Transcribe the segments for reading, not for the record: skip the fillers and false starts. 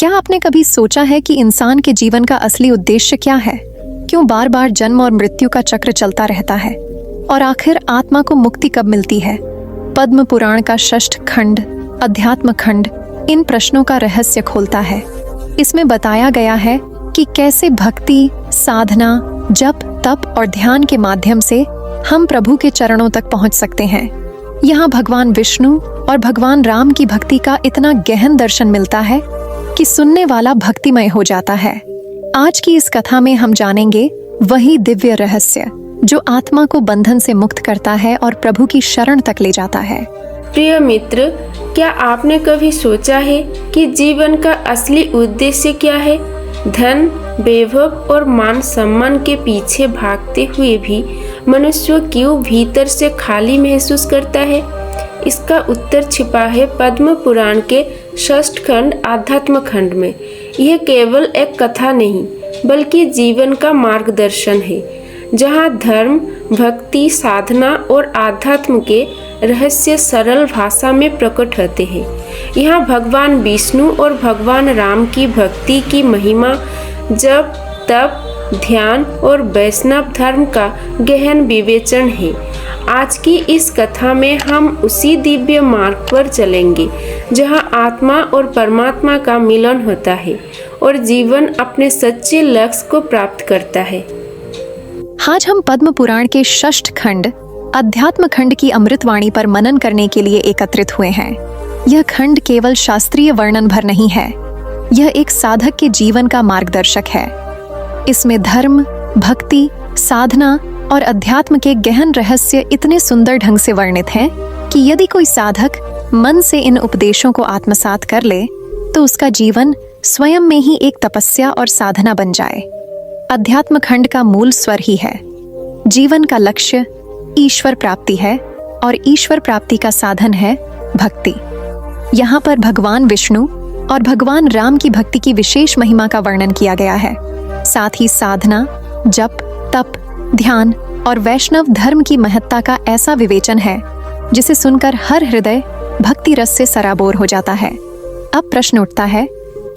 क्या आपने कभी सोचा है कि इंसान के जीवन का असली उद्देश्य क्या है? क्यों बार बार जन्म और मृत्यु का चक्र चलता रहता है? और आखिर आत्मा को मुक्ति कब मिलती है? पद्म पुराण का षष्ठ खंड, अध्यात्म खंड, इन प्रश्नों का रहस्य खोलता है। इसमें बताया गया है कि कैसे भक्ति, साधना, जप, तप और ध्यान के माध्यम से हम प्रभु के चरणों तक पहुंच सकते हैं। यहाँ भगवान विष्णु और भगवान राम की भक्ति का इतना गहन दर्शन मिलता है कि सुनने वाला भक्तिमय हो जाता है। आज की इस कथा में हम जानेंगे वही दिव्य रहस्य जो आत्मा को बंधन से मुक्त करता है और प्रभु की शरण तक ले जाता है। प्रिय मित्र, क्या आपने कभी सोचा है कि जीवन का असली उद्देश्य क्या है? धन, वैभव और मान सम्मान के पीछे भागते हुए भी मनुष्य क्यों भीतर से खाली महसूस करता है? इसका उत्तर छिपा है पद्म पुराण के षष्ठ खंड, आध्यात्म खंड में। यह केवल एक कथा नहीं, बल्कि जीवन का मार्गदर्शन है, जहाँ धर्म, भक्ति, साधना और आध्यात्म के रहस्य सरल भाषा में प्रकट होते हैं। यहाँ भगवान विष्णु और भगवान राम की भक्ति की महिमा, जप, तप, ध्यान और वैष्णव धर्म का गहन विवेचन है। आज की इस कथा में हम उसी दिव्य मार्ग पर चलेंगे जहां आत्मा और परमात्मा का मिलन होता है और जीवन अपने सच्चे लक्ष्य को प्राप्त करता है। आज हम पद्म पुराण के षष्ठ खंड, अध्यात्म खंड की अमृतवाणी पर मनन करने के लिए एकत्रित हुए हैं। यह खंड केवल शास्त्रीय वर्णन भर नहीं है, यह एक साधक के जीवन का मार्गदर्शक है। इसमें धर्म, भक्ति, साधना और अध्यात्म के गहन रहस्य इतने सुंदर ढंग से वर्णित हैं कि यदि कोई साधक मन से इन उपदेशों को आत्मसात कर ले तो उसका जीवन स्वयं में ही एक तपस्या और साधना बन जाए। अध्यात्म खंड का मूल स्वर ही है। जीवन का लक्ष्य ईश्वर प्राप्ति है और ईश्वर प्राप्ति का साधन है भक्ति। यहाँ पर भगवान विष्णु और भगवान राम की भक्ति की विशेष महिमा का वर्णन किया गया है। साथ ही साधना, जप, तप, ध्यान और वैष्णव धर्म की महत्ता का ऐसा विवेचन है जिसे सुनकर हर हृदय भक्ति रस से सराबोर हो जाता है। अब प्रश्न उठता है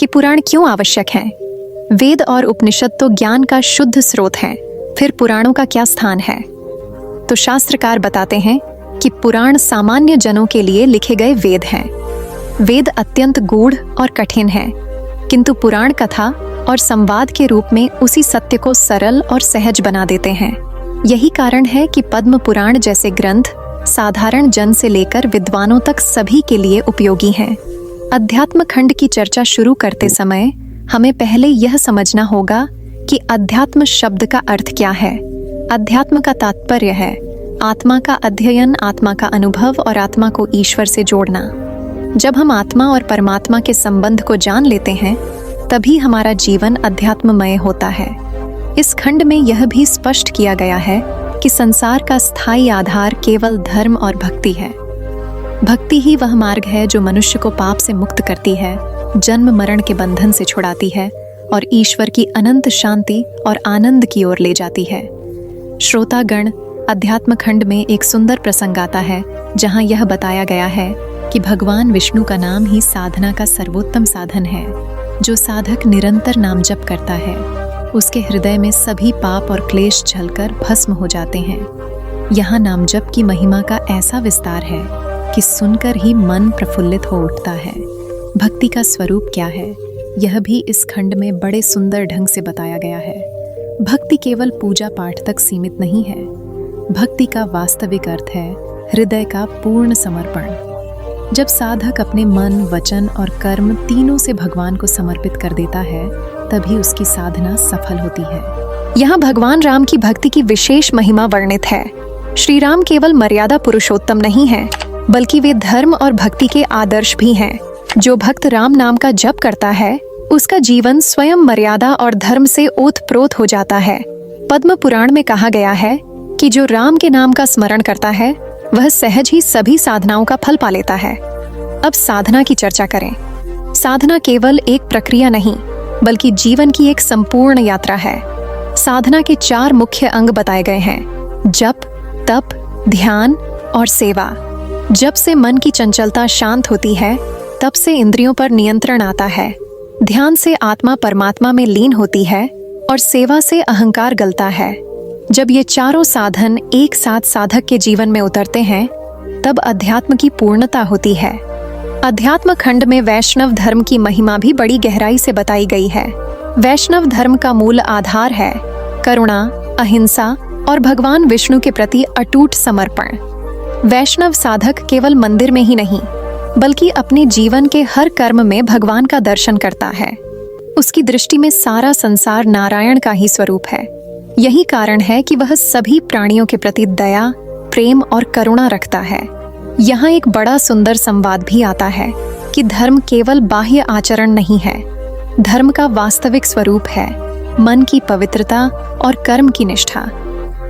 कि पुराण क्यों आवश्यक हैं? वेद और उपनिषद तो ज्ञान का शुद्ध स्रोत हैं, फिर पुराणों का क्या स्थान है? तो शास्त्रकार बताते हैं कि पुराण सामान्य जनों के लिए लिखे गए वेद हैं। वेद अत्यंत गूढ़ और कठिन हैं, किंतु पुराण कथा और संवाद के रूप में उसी सत्य को सरल और सहज बना देते हैं। यही कारण है कि पद्म पुराण जैसे ग्रंथ साधारण जन से लेकर विद्वानों तक सभी के लिए उपयोगी हैं। अध्यात्म खंड की चर्चा शुरू करते समय हमें पहले यह समझना होगा कि अध्यात्म शब्द का अर्थ क्या है। अध्यात्म का तात्पर्य है आत्मा का अध्ययन, आत्मा का अनुभव और आत्मा को ईश्वर से जोड़ना। जब हम आत्मा और परमात्मा के संबंध को जान लेते हैं तभी हमारा जीवन अध्यात्ममय होता है। इस खंड में यह भी स्पष्ट किया गया है कि संसार का स्थायी आधार केवल धर्म और भक्ति है। भक्ति ही वह मार्ग है जो मनुष्य को पाप से मुक्त करती है, जन्म मरण के बंधन से छुड़ाती है और ईश्वर की अनंत शांति और आनंद की ओर ले जाती है। श्रोतागण, अध्यात्म खंड में एक सुंदर प्रसंग आता है जहाँ यह बताया गया है कि भगवान विष्णु का नाम ही साधना का सर्वोत्तम साधन है। जो साधक निरंतर नाम जप करता है उसके हृदय में सभी पाप और क्लेश झलकर भस्म हो जाते हैं। यहाँ नाम जप की महिमा का ऐसा विस्तार है कि सुनकर ही मन प्रफुल्लित हो उठता है। भक्ति का स्वरूप क्या है, यह भी इस खंड में बड़े सुंदर ढंग से बताया गया है। भक्ति केवल पूजा पाठ तक सीमित नहीं है। भक्ति का वास्तविक अर्थ है हृदय का पूर्ण समर्पण। जब साधक अपने मन, वचन और कर्म तीनों से भगवान को समर्पित कर देता है तभी उसकी साधना सफल होती है। यहाँ भगवान राम की भक्ति की विशेष महिमा वर्णित है। श्री राम केवल मर्यादा पुरुषोत्तम नहीं है, बल्कि वे धर्म और भक्ति के आदर्श भी हैं। जो भक्त राम नाम का जप करता है उसका जीवन स्वयं मर्यादा और धर्म से ओतप्रोत हो जाता है। पद्म पुराण में कहा गया है कि जो राम के नाम का स्मरण करता है वह सहज ही सभी साधनाओं का फल पा लेता है। अब साधना की चर्चा करें। साधना केवल एक प्रक्रिया नहीं, बल्कि जीवन की एक संपूर्ण यात्रा है। साधना के 4 मुख्य अंग बताए गए हैं: जप, तप, ध्यान और सेवा। जब से मन की चंचलता शांत होती है, तब से इंद्रियों पर नियंत्रण आता है। ध्यान से आत्मा परमात्मा में लीन होती है और सेवा से अहंकार गलता है। जब ये चारों साधन एक साथ साधक के जीवन में उतरते हैं तब अध्यात्म की पूर्णता होती है। अध्यात्म खंड में वैष्णव धर्म की महिमा भी बड़ी गहराई से बताई गई है। वैष्णव धर्म का मूल आधार है करुणा, अहिंसा और भगवान विष्णु के प्रति अटूट समर्पण। वैष्णव साधक केवल मंदिर में ही नहीं बल्कि अपने जीवन के हर कर्म में भगवान का दर्शन करता है। उसकी दृष्टि में सारा संसार नारायण का ही स्वरूप है। यही कारण है कि वह सभी प्राणियों के प्रति दया, प्रेम और करुणा रखता है। यहाँ एक बड़ा सुंदर संवाद भी आता है कि धर्म केवल बाह्य आचरण नहीं है, धर्म का वास्तविक स्वरूप है मन की पवित्रता और कर्म की निष्ठा।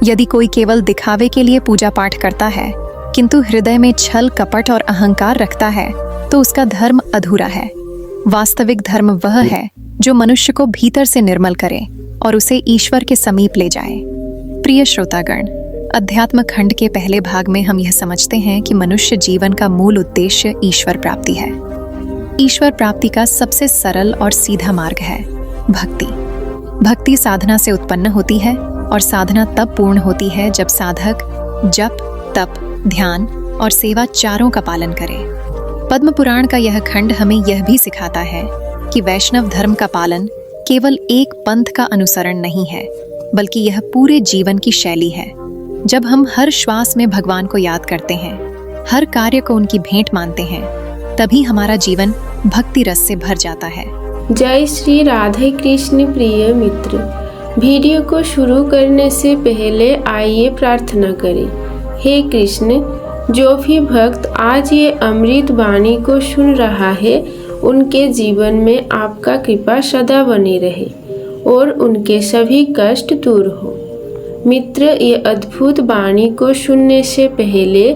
यदि कोई केवल दिखावे के लिए पूजा पाठ करता है किंतु हृदय में छल, कपट और अहंकार रखता है तो उसका धर्म अधूरा है। वास्तविक धर्म वह है जो मनुष्य को भीतर से निर्मल करे और उसे ईश्वर के समीप ले जाए। प्रिय श्रोतागण, अध्यात्म खंड के पहले भाग में हम यह समझते हैं कि मनुष्य जीवन का मूल उद्देश्य ईश्वर प्राप्ति है। ईश्वर प्राप्ति का सबसे सरल और सीधा मार्ग है भक्ति। भक्ति साधना से उत्पन्न होती है और साधना तब पूर्ण होती है जब साधक जप, तप, ध्यान और सेवा चारों का पालन करे। पद्म पुराण का यह खंड हमें यह भी सिखाता है कि वैष्णव धर्म का पालन केवल एक पंथ का अनुसरण नहीं है बल्कि यह पूरे जीवन की शैली है। जब हम हर श्वास में भगवान को याद करते हैं, हर कार्य को उनकी भेंट मानते हैं, तभी हमारा जीवन भक्ति रस से भर जाता है। जय श्री राधे कृष्ण। प्रिय मित्र, वीडियो को शुरू करने से पहले आइए प्रार्थना करें। हे कृष्ण, जो भी भक्त आज ये अमृत वाणी को सुन रहा है उनके जीवन में आपका कृपा सदा बनी रहे और उनके सभी कष्ट दूर हो। मित्र, ये अद्भुत वाणी को सुनने से पहले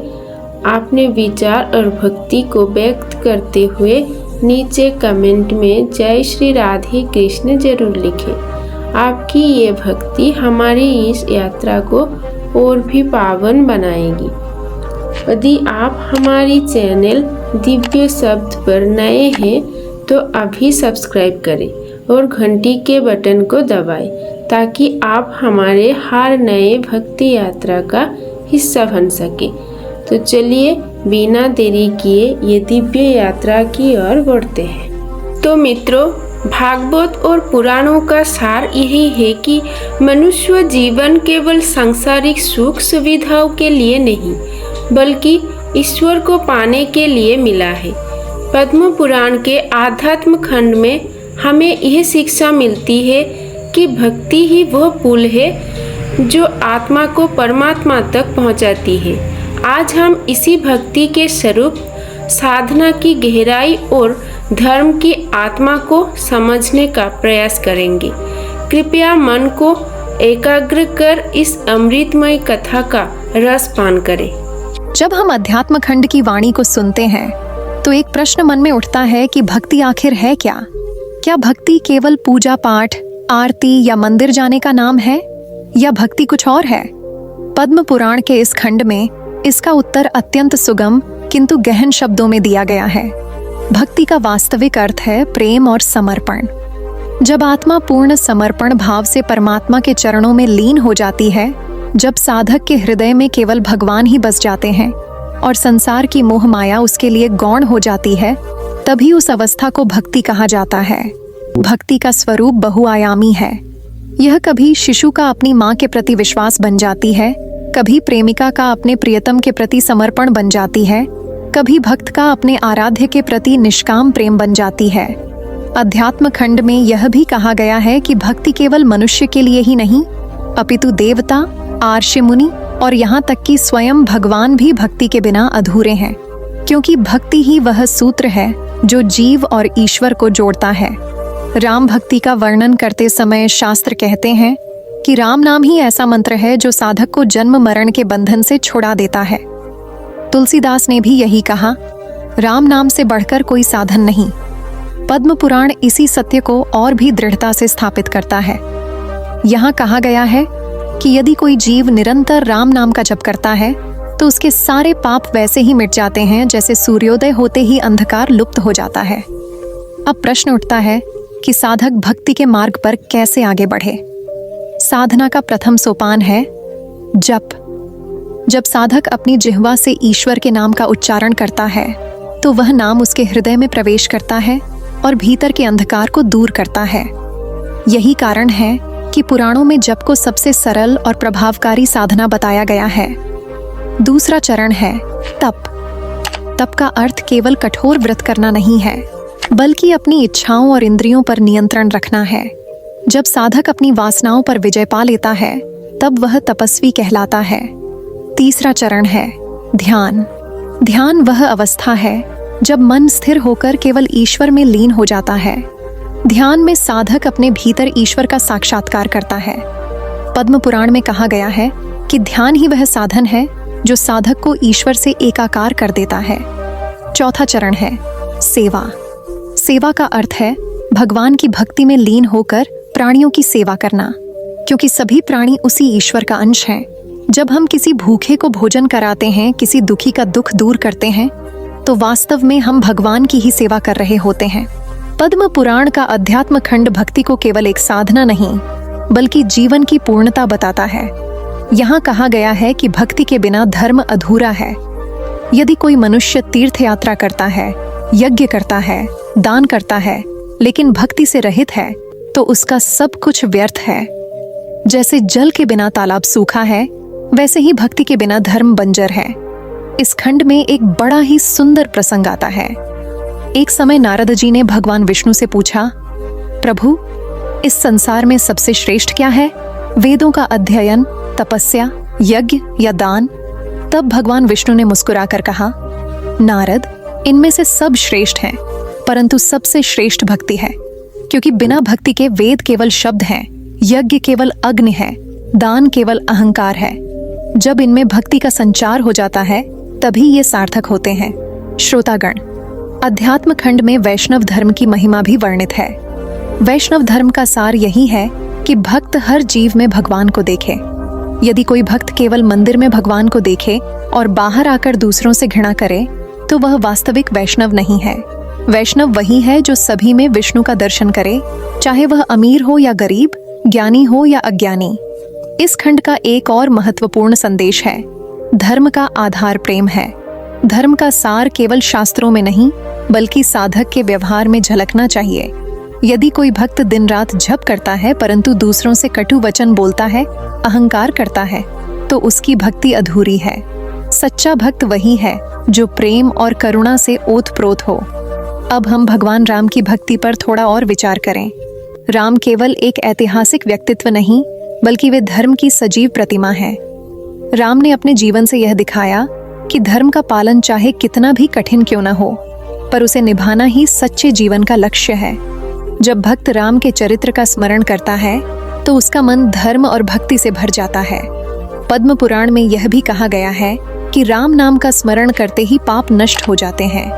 आपने विचार और भक्ति को व्यक्त करते हुए नीचे कमेंट में जय श्री राधे कृष्ण जरूर लिखें। आपकी ये भक्ति हमारी इस यात्रा को और भी पावन बनाएगी। यदि आप हमारी चैनल दिव्य शब्द पर नए हैं तो अभी सब्सक्राइब करें और घंटी के बटन को दबाएं ताकि आप हमारे हर नए भक्ति यात्रा का हिस्सा बन सके। तो चलिए बिना देरी किए ये दिव्य यात्रा की ओर बढ़ते हैं। तो मित्रों, भागवत और पुराणों का सार यही है कि मनुष्य जीवन केवल सांसारिक सुख सुविधाओं के लिए नहीं बल्कि ईश्वर को पाने के लिए मिला है। पद्म पुराण के आध्यात्म खंड में हमें यह शिक्षा मिलती है कि भक्ति ही वह पुल है जो आत्मा को परमात्मा तक पहुंचाती है। आज हम इसी भक्ति के स्वरूप, साधना की गहराई और धर्म की आत्मा को समझने का प्रयास करेंगे। कृपया मन को एकाग्र कर इस अमृतमय कथा का रस पान करें। जब हम अध्यात्म खंड की वाणी को सुनते हैं तो एक प्रश्न मन में उठता है कि भक्ति आखिर है क्या? क्या भक्ति केवल पूजा पाठ, आरती या मंदिर जाने का नाम है या भक्ति कुछ और है? पद्म पुराण के इस खंड में इसका उत्तर अत्यंत सुगम किंतु गहन शब्दों में दिया गया है। भक्ति का वास्तविक अर्थ है प्रेम और समर्पण। जब आत्मा पूर्ण समर्पण भाव से परमात्मा के चरणों में लीन हो जाती है, जब साधक के हृदय में केवल भगवान ही बस जाते हैं और संसार की मोह माया उसके लिए गौण हो जाती है, तभी उस अवस्था को भक्ति कहा जाता है। भक्ति का स्वरूप बहुआयामी है। यह कभी शिशु का अपनी माँ के प्रति विश्वास बन जाती है, कभी प्रेमिका का अपने प्रियतम के प्रति समर्पण बन जाती है, कभी भक्त का अपने आराध्य के प्रति निष्काम प्रेम बन जाती है। अध्यात्म खंड में यह भी कहा गया है कि भक्ति केवल मनुष्य के लिए ही नहीं अपितु देवता, आर्षि मुनि और यहाँ तक कि स्वयं भगवान भी भक्ति के बिना अधूरे हैं, क्योंकि भक्ति ही वह सूत्र है जो जीव और ईश्वर को जोड़ता है। राम भक्ति का वर्णन करते समय शास्त्र कहते हैं कि राम नाम ही ऐसा मंत्र है जो साधक को जन्म मरण के बंधन से छुड़ा देता है। तुलसीदास ने भी यही कहा, राम नाम से बढ़कर कोई साधन नहीं। पद्म पुराण इसी सत्य को और भी दृढ़ता से स्थापित करता है। यहाँ कहा गया है कि यदि कोई जीव निरंतर राम नाम का जप करता है तो उसके सारे पाप वैसे ही मिट जाते हैं जैसे सूर्योदय होते ही अंधकार लुप्त हो जाता है। अब प्रश्न उठता है कि साधक भक्ति के मार्ग पर कैसे आगे बढ़े। साधना का प्रथम सोपान है जप। जब साधक अपनी जिह्वा से ईश्वर के नाम का उच्चारण करता है तो वह नाम उसके हृदय में प्रवेश करता है और भीतर के अंधकार को दूर करता है। यही कारण है कि पुराणों में जप को सबसे सरल और प्रभावकारी साधना बताया गया है। दूसरा चरण है तप। तप का अर्थ केवल कठोर व्रत करना नहीं है, बल्कि अपनी इच्छाओं और इंद्रियों पर नियंत्रण रखना है। जब साधक अपनी वासनाओं पर विजय पा लेता है तब वह तपस्वी कहलाता है। तीसरा चरण है ध्यान। ध्यान वह अवस्था है जब मन स्थिर होकर केवल ईश्वर में लीन हो जाता है। ध्यान में साधक अपने भीतर ईश्वर का साक्षात्कार करता है। पद्म पुराण में कहा गया है कि ध्यान ही वह साधन है जो साधक को ईश्वर से एकाकार कर देता है। चौथा चरण है सेवा। सेवा का अर्थ है भगवान की भक्ति में लीन होकर प्राणियों की सेवा करना, क्योंकि सभी प्राणी उसी ईश्वर का अंश हैं। जब हम किसी भूखे को भोजन कराते हैं, किसी दुखी का दुख दूर करते हैं, तो वास्तव में हम भगवान की ही सेवा कर रहे होते हैं। पद्म पुराण का अध्यात्म खंड भक्ति को केवल एक साधना नहीं, बल्कि जीवन की पूर्णता बताता है। यहाँ कहा गया है कि भक्ति के बिना धर्म अधूरा है। यदि कोई मनुष्य तीर्थ यात्रा करता है, यज्ञ करता है, दान करता है, लेकिन भक्ति से रहित है, तो उसका सब कुछ व्यर्थ है। जैसे जल के बिना तालाब सूखा है, वैसे ही भक्ति के बिना धर्म बंजर है। इस खंड में एक बड़ा ही सुंदर प्रसंग आता है। एक समय नारद जी ने भगवान विष्णु से पूछा, प्रभु, इस संसार में सबसे श्रेष्ठ क्या है? वेदों का अध्ययन, तपस्या, यज्ञ या दान? तब भगवान विष्णु ने मुस्कुराकर कहा, नारद, इनमें से सब श्रेष्ठ हैं, परंतु सबसे श्रेष्ठ भक्ति है, क्योंकि बिना भक्ति के वेद केवल शब्द हैं, यज्ञ केवल अग्नि है, दान केवल अहंकार है। जब इनमें भक्ति का संचार हो जाता है तभी ये सार्थक होते हैं। श्रोतागण, अध्यात्म खंड में वैष्णव धर्म की महिमा भी वर्णित है। वैष्णव धर्म का सार यही है कि भक्त हर जीव में भगवान को देखे। यदि कोई भक्त केवल मंदिर में भगवान को देखे और बाहर आकर दूसरों से घृणा करे, तो वह वास्तविक वैष्णव नहीं है। वैष्णव वही है जो सभी में विष्णु का दर्शन करे, चाहे वह अमीर हो या गरीब, ज्ञानी हो या अज्ञानी। इस खंड का एक और महत्वपूर्ण संदेश है, धर्म का आधार प्रेम है। धर्म का सार केवल शास्त्रों में नहीं, बल्कि साधक के व्यवहार में झलकना चाहिए। यदि कोई भक्त दिन रात जप करता है परंतु दूसरों से कटु वचन बोलता है, अहंकार करता है, तो उसकी भक्ति अधूरी है। सच्चा भक्त वही है जो प्रेम और करुणा से ओतप्रोत हो। अब हम भगवान राम की भक्ति पर थोड़ा और विचार करें। राम केवल एक ऐतिहासिक व्यक्तित्व नहीं, बल्कि वे धर्म की सजीव प्रतिमा है। राम ने अपने जीवन से यह दिखाया कि धर्म का पालन चाहे कितना भी कठिन क्यों न हो, पर उसे निभाना ही सच्चे जीवन का लक्ष्य है। जब भक्त राम के चरित्र का स्मरण करता है तो उसका मन धर्म और भक्ति से भर जाता है। पद्म पुराण में यह भी कहा गया है कि राम नाम का स्मरण करते ही पाप नष्ट हो जाते हैं।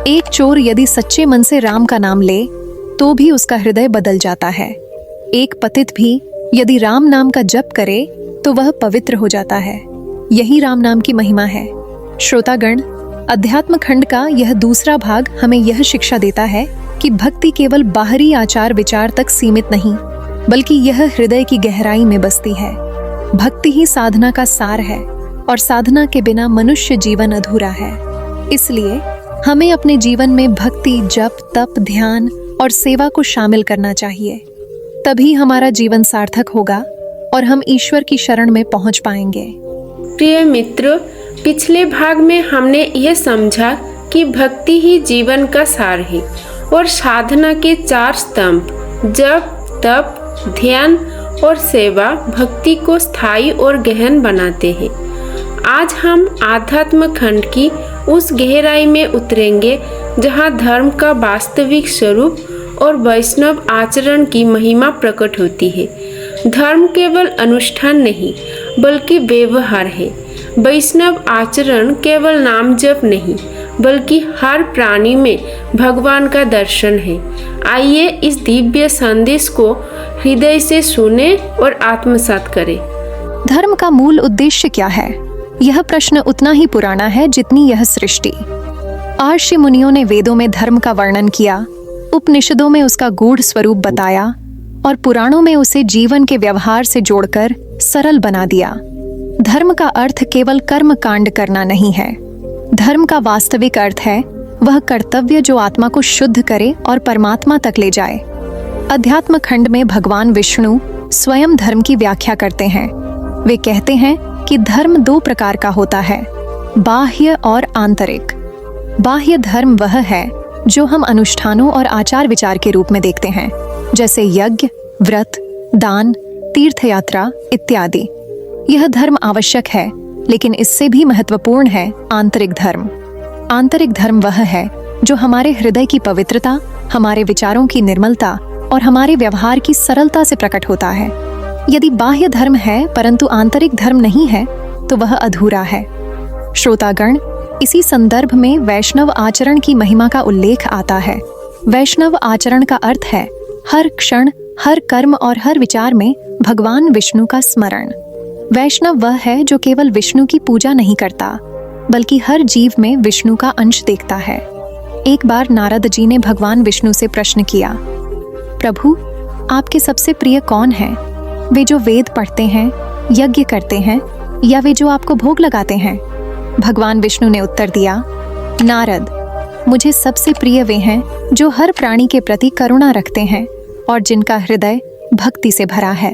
एक चोर यदि सच्चे मन से राम का नाम ले तो भी उसका हृदय बदल जाता है। एक पतित भी यदि राम नाम का जप करे तो वह पवित्र हो जाता है। यही राम नाम की महिमा है। श्रोतागण, अध्यात्म खंड का यह दूसरा भाग हमें यह शिक्षा देता है कि भक्ति केवल बाहरी आचार विचार तक सीमित नहीं, बल्कि यह हृदय की गहराई में बसती है। भक्ति ही साधना का सार है और साधना के बिना मनुष्य जीवन अधूरा है। इसलिए हमें अपने जीवन में भक्ति, जप, तप, ध्यान और सेवा को शामिल करना चाहिए। तभी हमारा जीवन सार्थक होगा और हम ईश्वर की शरण में पहुंच पाएंगे। प्रिय मित्रों, पिछले भाग में हमने यह समझा कि भक्ति ही जीवन का सार है और साधना के 4 स्तंभ जप, तप, ध्यान और सेवा भक्ति को स्थायी और गहन बनाते हैं। आज हम आध्यात्म खंड की उस गहराई में उतरेंगे जहाँ धर्म का वास्तविक स्वरूप और वैष्णव आचरण की महिमा प्रकट होती है। धर्म केवल अनुष्ठान नहीं, बल्कि व्यवहार है। वैष्णव आचरण केवल नाम जप नहीं, बल्कि हर प्राणी में भगवान का दर्शन है। आइए इस दिव्य संदेश को हृदय से सुने और आत्मसात करें। धर्म का मूल उद्देश्य क्या है? यह प्रश्न उतना ही पुराना है जितनी यह सृष्टि। ऋषि मुनियों ने वेदों में धर्म का वर्णन किया, उपनिषदों में उसका गूढ़ स्वरूप बताया और पुराणों में उसे जीवन के व्यवहार से जोड़कर सरल बना दिया। धर्म का अर्थ केवल कर्म कांड करना नहीं है। धर्म का वास्तविक अर्थ है वह कर्तव्य जो आत्मा को शुद्ध करे और परमात्मा तक ले जाए। अध्यात्म खंड में भगवान विष्णु स्वयं धर्म की व्याख्या करते हैं। वे कहते हैं कि धर्म 2 प्रकार का होता है, बाह्य और आंतरिक। बाह्य धर्म वह है जो हम अनुष्ठानों और आचार विचार के रूप में देखते हैं, जैसे यज्ञ, व्रत, दान, तीर्थ यात्रा इत्यादि। यह धर्म आवश्यक है, लेकिन इससे भी महत्वपूर्ण है आंतरिक धर्म। आंतरिक धर्म वह है जो हमारे हृदय की पवित्रता, हमारे विचारों की निर्मलता और हमारे व्यवहार की सरलता से प्रकट होता है। यदि बाह्य धर्म है परंतु आंतरिक धर्म नहीं है तो वह अधूरा है। श्रोतागण, इसी संदर्भ में वैष्णव आचरण की महिमा का उल्लेख आता है। वैष्णव आचरण का अर्थ है हर क्षण, हर कर्म और हर विचार में भगवान विष्णु का स्मरण। वैष्णव वह है जो केवल विष्णु की पूजा नहीं करता, बल्कि हर जीव में विष्णु का अंश देखता है। एक बार नारद जी ने भगवान विष्णु से प्रश्न किया, प्रभु, आपके सबसे प्रिय कौन है? वे जो वेद पढ़ते हैं, यज्ञ करते हैं, या वे जो आपको भोग लगाते हैं? भगवान विष्णु ने उत्तर दिया, नारद, मुझे सबसे प्रिय वे हैं जो हर प्राणी के प्रति करुणा रखते हैं और जिनका हृदय भक्ति से भरा है।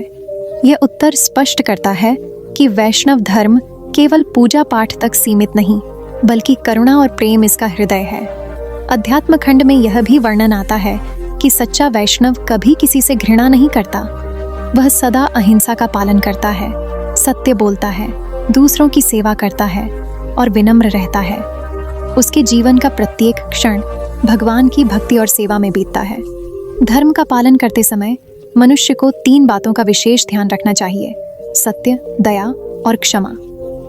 यह उत्तर स्पष्ट करता है कि वैष्णव धर्म केवल पूजा पाठ तक सीमित नहीं, बल्कि करुणा और प्रेम इसका हृदय है। अध्यात्म खंड में यह भी वर्णन आता है कि सच्चा वैष्णव कभी किसी से घृणा नहीं करता। वह सदा अहिंसा का पालन करता है, सत्य बोलता है, दूसरों की सेवा करता है और विनम्र रहता है। उसके जीवन का प्रत्येक क्षण भगवान की भक्ति और सेवा में बीतता है। धर्म का पालन करते समय मनुष्य को 3 बातों का विशेष ध्यान रखना चाहिए, सत्य, दया और क्षमा।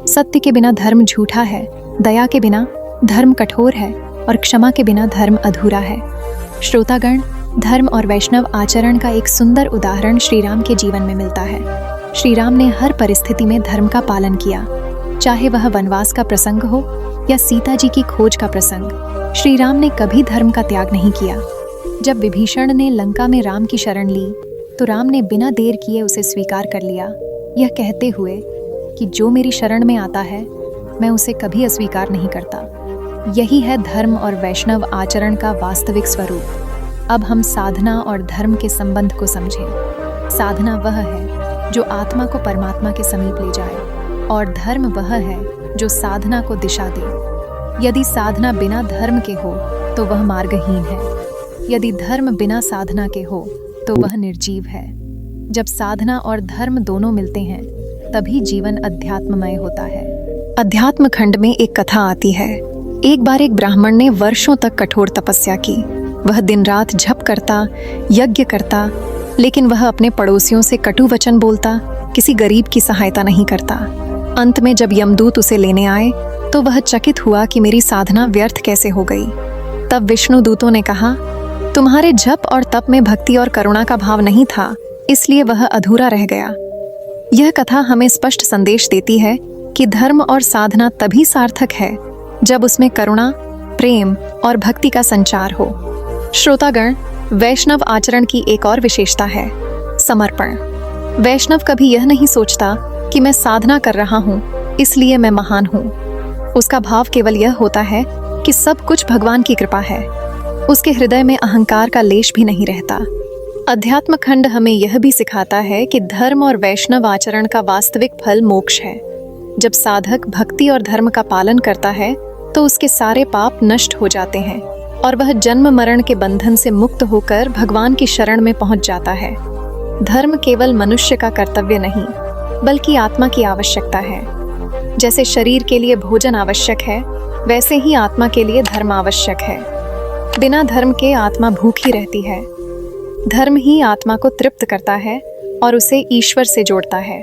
सत्य के बिना धर्म झूठा है, दया के बिना धर्म कठोर है और क्षमा के बिना धर्म अधूरा है। श्रोतागण, धर्म और वैष्णव आचरण का एक सुंदर उदाहरण श्री राम के जीवन में मिलता है। श्री राम ने हर परिस्थिति में धर्म का पालन किया, चाहे वह वनवास का प्रसंग हो या सीता जी की खोज का प्रसंग। श्री राम ने कभी धर्म का त्याग नहीं किया। जब विभीषण ने लंका में राम की शरण ली तो राम ने बिना देर किए उसे स्वीकार कर लिया, यह कहते हुए कि जो मेरी शरण में आता है मैं उसे कभी अस्वीकार नहीं करता। यही है धर्म और वैष्णव आचरण का वास्तविक स्वरूप। अब हम साधना और धर्म के संबंध को समझें। साधना वह है जो आत्मा को परमात्मा के समीप ले जाए और धर्म वह है जो साधना को दिशा दे। यदि साधना बिना धर्म के हो तो वह मार्गहीन है। यदि धर्म बिना साधना के हो तो वह निर्जीव है। जब साधना और धर्म दोनों मिलते हैं तभी जीवन अध्यात्ममय होता है। अध्यात्म खंड में एक कथा आती है। एक बार एक ब्राह्मण ने वर्षों तक कठोर तपस्या की। वह दिन रात जप करता, यज्ञ करता, लेकिन वह अपने पड़ोसियों से कटु वचन बोलता, किसी गरीब की सहायता नहीं करता। अंत में जब यमदूत उसे लेने आए तो वह चकित हुआ कि मेरी साधना व्यर्थ कैसे हो गई। तब विष्णु दूतों ने कहा, तुम्हारे जप और तप में भक्ति और करुणा का भाव नहीं था, इसलिए वह अधूरा रह गया। यह कथा हमें स्पष्ट संदेश देती है कि धर्म और साधना तभी सार्थक है जब उसमें करुणा, प्रेम और भक्ति का संचार हो। श्रोतागण, वैष्णव आचरण की एक और विशेषता है समर्पण। वैष्णव कभी यह नहीं सोचता कि मैं साधना कर रहा हूँ इसलिए मैं महान हूँ। उसका भाव केवल यह होता है कि सब कुछ भगवान की कृपा है। उसके हृदय में अहंकार का लेश भी नहीं रहता। अध्यात्म खंड हमें यह भी सिखाता है कि धर्म और वैष्णव आचरण का वास्तविक फल मोक्ष है। जब साधक भक्ति और धर्म का पालन करता है तो उसके सारे पाप नष्ट हो जाते हैं और वह जन्म मरण के बंधन से मुक्त होकर भगवान की शरण में पहुंच जाता है। धर्म केवल मनुष्य का कर्तव्य नहीं, बल्कि आत्मा की आवश्यकता है। जैसे शरीर के लिए भोजन आवश्यक है, वैसे ही आत्मा के लिए धर्म आवश्यक है। बिना धर्म के आत्मा भूखी रहती है। धर्म ही आत्मा को तृप्त करता है और उसे ईश्वर से जोड़ता है।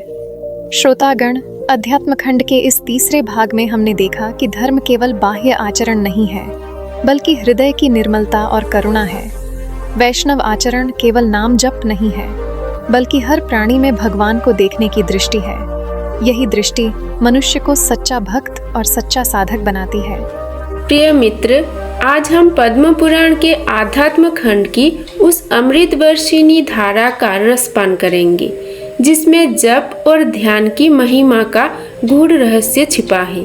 श्रोतागण, अध्यात्म खंड के इस तीसरे भाग में हमने देखा कि धर्म केवल बाह्य आचरण नहीं है, बल्कि हृदय की निर्मलता और करुणा है। वैष्णव आचरण केवल नाम जप नहीं है, बल्कि हर प्राणी में भगवान को देखने की दृष्टि है। यही दृष्टि मनुष्य को सच्चा भक्त और सच्चा साधक बनाती है। प्रिय मित्र, आज हम पद्म पुराण के आध्यात्म खंड की उस अमृत वर्षिणी धारा का रसपान करेंगे, जिसमें जप और ध्यान की महिमा का गूढ़ रहस्य छिपा है।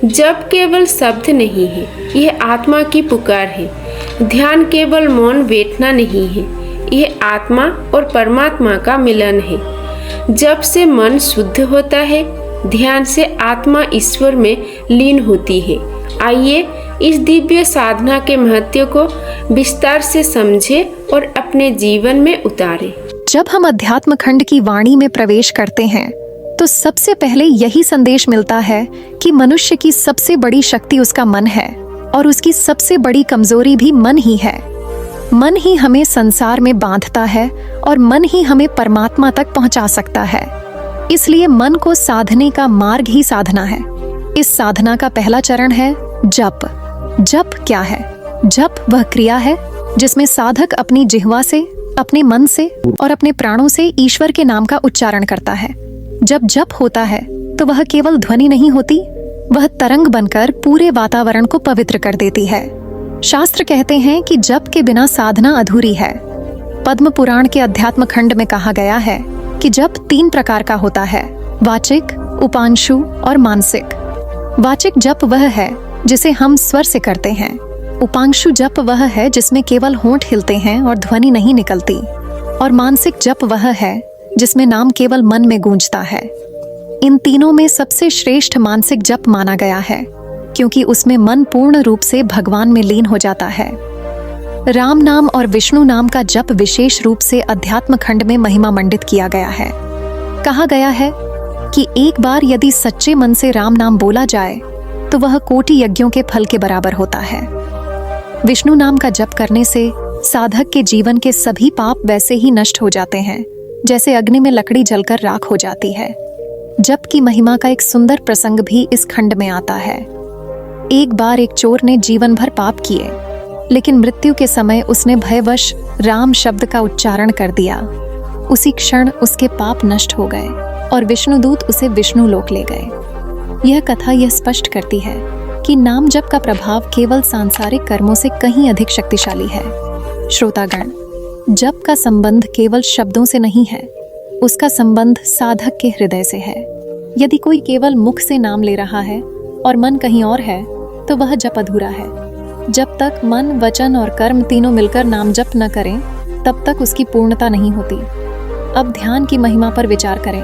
जप केवल शब्द नहीं है, यह आत्मा की पुकार है। ध्यान केवल मौन बैठना नहीं है, यह आत्मा और परमात्मा का मिलन है। जप से मन शुद्ध होता है, ध्यान से आत्मा ईश्वर में लीन होती है। आइए इस दिव्य साधना के महत्व को विस्तार से समझें और अपने जीवन में उतारें। जब हम अध्यात्म खंड की वाणी में प्रवेश करते हैं तो सबसे पहले यही संदेश मिलता है कि मनुष्य की सबसे बड़ी शक्ति उसका मन है और उसकी सबसे बड़ी कमजोरी भी मन ही है। मन ही हमें संसार में बांधता है और मन ही हमें परमात्मा तक पहुंचा सकता है। इसलिए मन को साधने का मार्ग ही साधना है। इस साधना का पहला चरण है जप। जप क्या है? जप वह क्रिया है जिसमें साधक अपनी जिह्वा से, अपने मन से और अपने प्राणों से ईश्वर के नाम का उच्चारण करता है। जब जप होता है तो वह केवल ध्वनि नहीं होती, वह तरंग बनकर पूरे वातावरण को पवित्र कर देती है। शास्त्र कहते हैं कि जप के बिना साधना अधूरी है। पद्म पुराण के अध्यात्म खंड में कहा गया है कि जप 3 प्रकार का होता है: वाचिक, उपांशु और मानसिक। वाचिक जप वह है जिसे हम स्वर से करते हैं। उपांशु जप वह है जिसमें केवल होंठ हिलते हैं और ध्वनि नहीं निकलती। और मानसिक जप वह है जिसमें नाम केवल मन में गूंजता है। इन तीनों में सबसे श्रेष्ठ मानसिक जप माना गया है, क्योंकि उसमें मन पूर्ण रूप से भगवान में लीन हो जाता है। राम नाम और विष्णु नाम का जप विशेष रूप से अध्यात्म खंड में महिमा मंडित किया गया है। कहा गया है कि एक बार यदि सच्चे मन से राम नाम बोला जाए तो वह कोटि यज्ञों के फल के बराबर होता है। विष्णु नाम का जप करने से साधक के जीवन के सभी पाप वैसे ही नष्ट हो जाते हैं जैसे अग्नि में लकड़ी जलकर राख हो जाती है। जप की महिमा का एक सुंदर प्रसंग भी इस खंड में आता है। एक बार एक चोर ने जीवन भर पाप किए, लेकिन मृत्यु के समय उसने भयवश राम शब्द का उच्चारण कर दिया। उसी क्षण उसके पाप नष्ट हो गए और विष्णुदूत उसे विष्णु लोक ले गए। यह कथा यह स्पष्ट करती है कि नाम जप का प्रभाव केवल सांसारिक कर्मों से कहीं अधिक शक्तिशाली है। श्रोतागण, जप का संबंध केवल शब्दों से नहीं है, उसका संबंध साधक के हृदय से है। यदि कोई केवल मुख से नाम ले रहा है और मन कहीं और है तो वह जप अधूरा है। जब तक मन, वचन और कर्म तीनों मिलकर नाम जप न करें तब तक उसकी पूर्णता नहीं होती। अब ध्यान की महिमा पर विचार करें।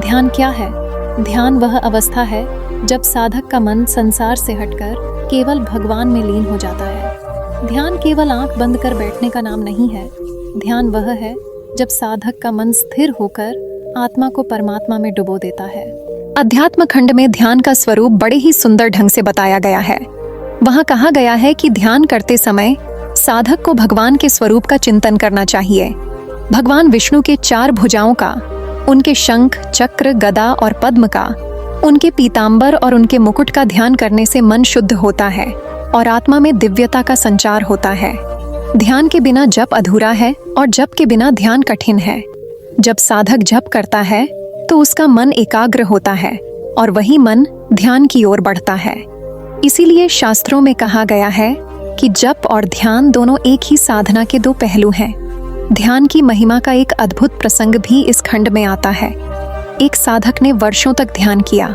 ध्यान क्या है? ध्यान वह अवस्था है जब साधक का मन संसार से हटकर केवल भगवान में लीन हो जाता है। ध्यान केवल आंख बंद कर बैठने का नाम नहीं है। ध्यान वह है जब साधक का मन स्थिर होकर आत्मा को परमात्मा में डुबो देता है। अध्यात्म खंड में ध्यान का स्वरूप बड़े ही सुंदर ढंग से बताया गया है। वहाँ कहा गया है कि ध्यान करते समय साधक को भगवान के स्वरूप का चिंतन करना चाहिए। भगवान विष्णु के 4 भुजाओं का, उनके शंख, चक्र, गदा और पद्म का, उनके पीतांबर और उनके मुकुट का ध्यान करने से मन शुद्ध होता है और आत्मा में दिव्यता का संचार होता है। ध्यान के बिना जप अधूरा है और जप के बिना ध्यान कठिन है। जब साधक जप करता है तो उसका मन एकाग्र होता है और वही मन ध्यान की ओर बढ़ता है। इसीलिए शास्त्रों में कहा गया है कि जप और ध्यान दोनों एक ही साधना के 2 पहलू हैं। ध्यान की महिमा का एक अद्भुत प्रसंग भी इस खंड में आता है। एक साधक ने वर्षों तक ध्यान किया।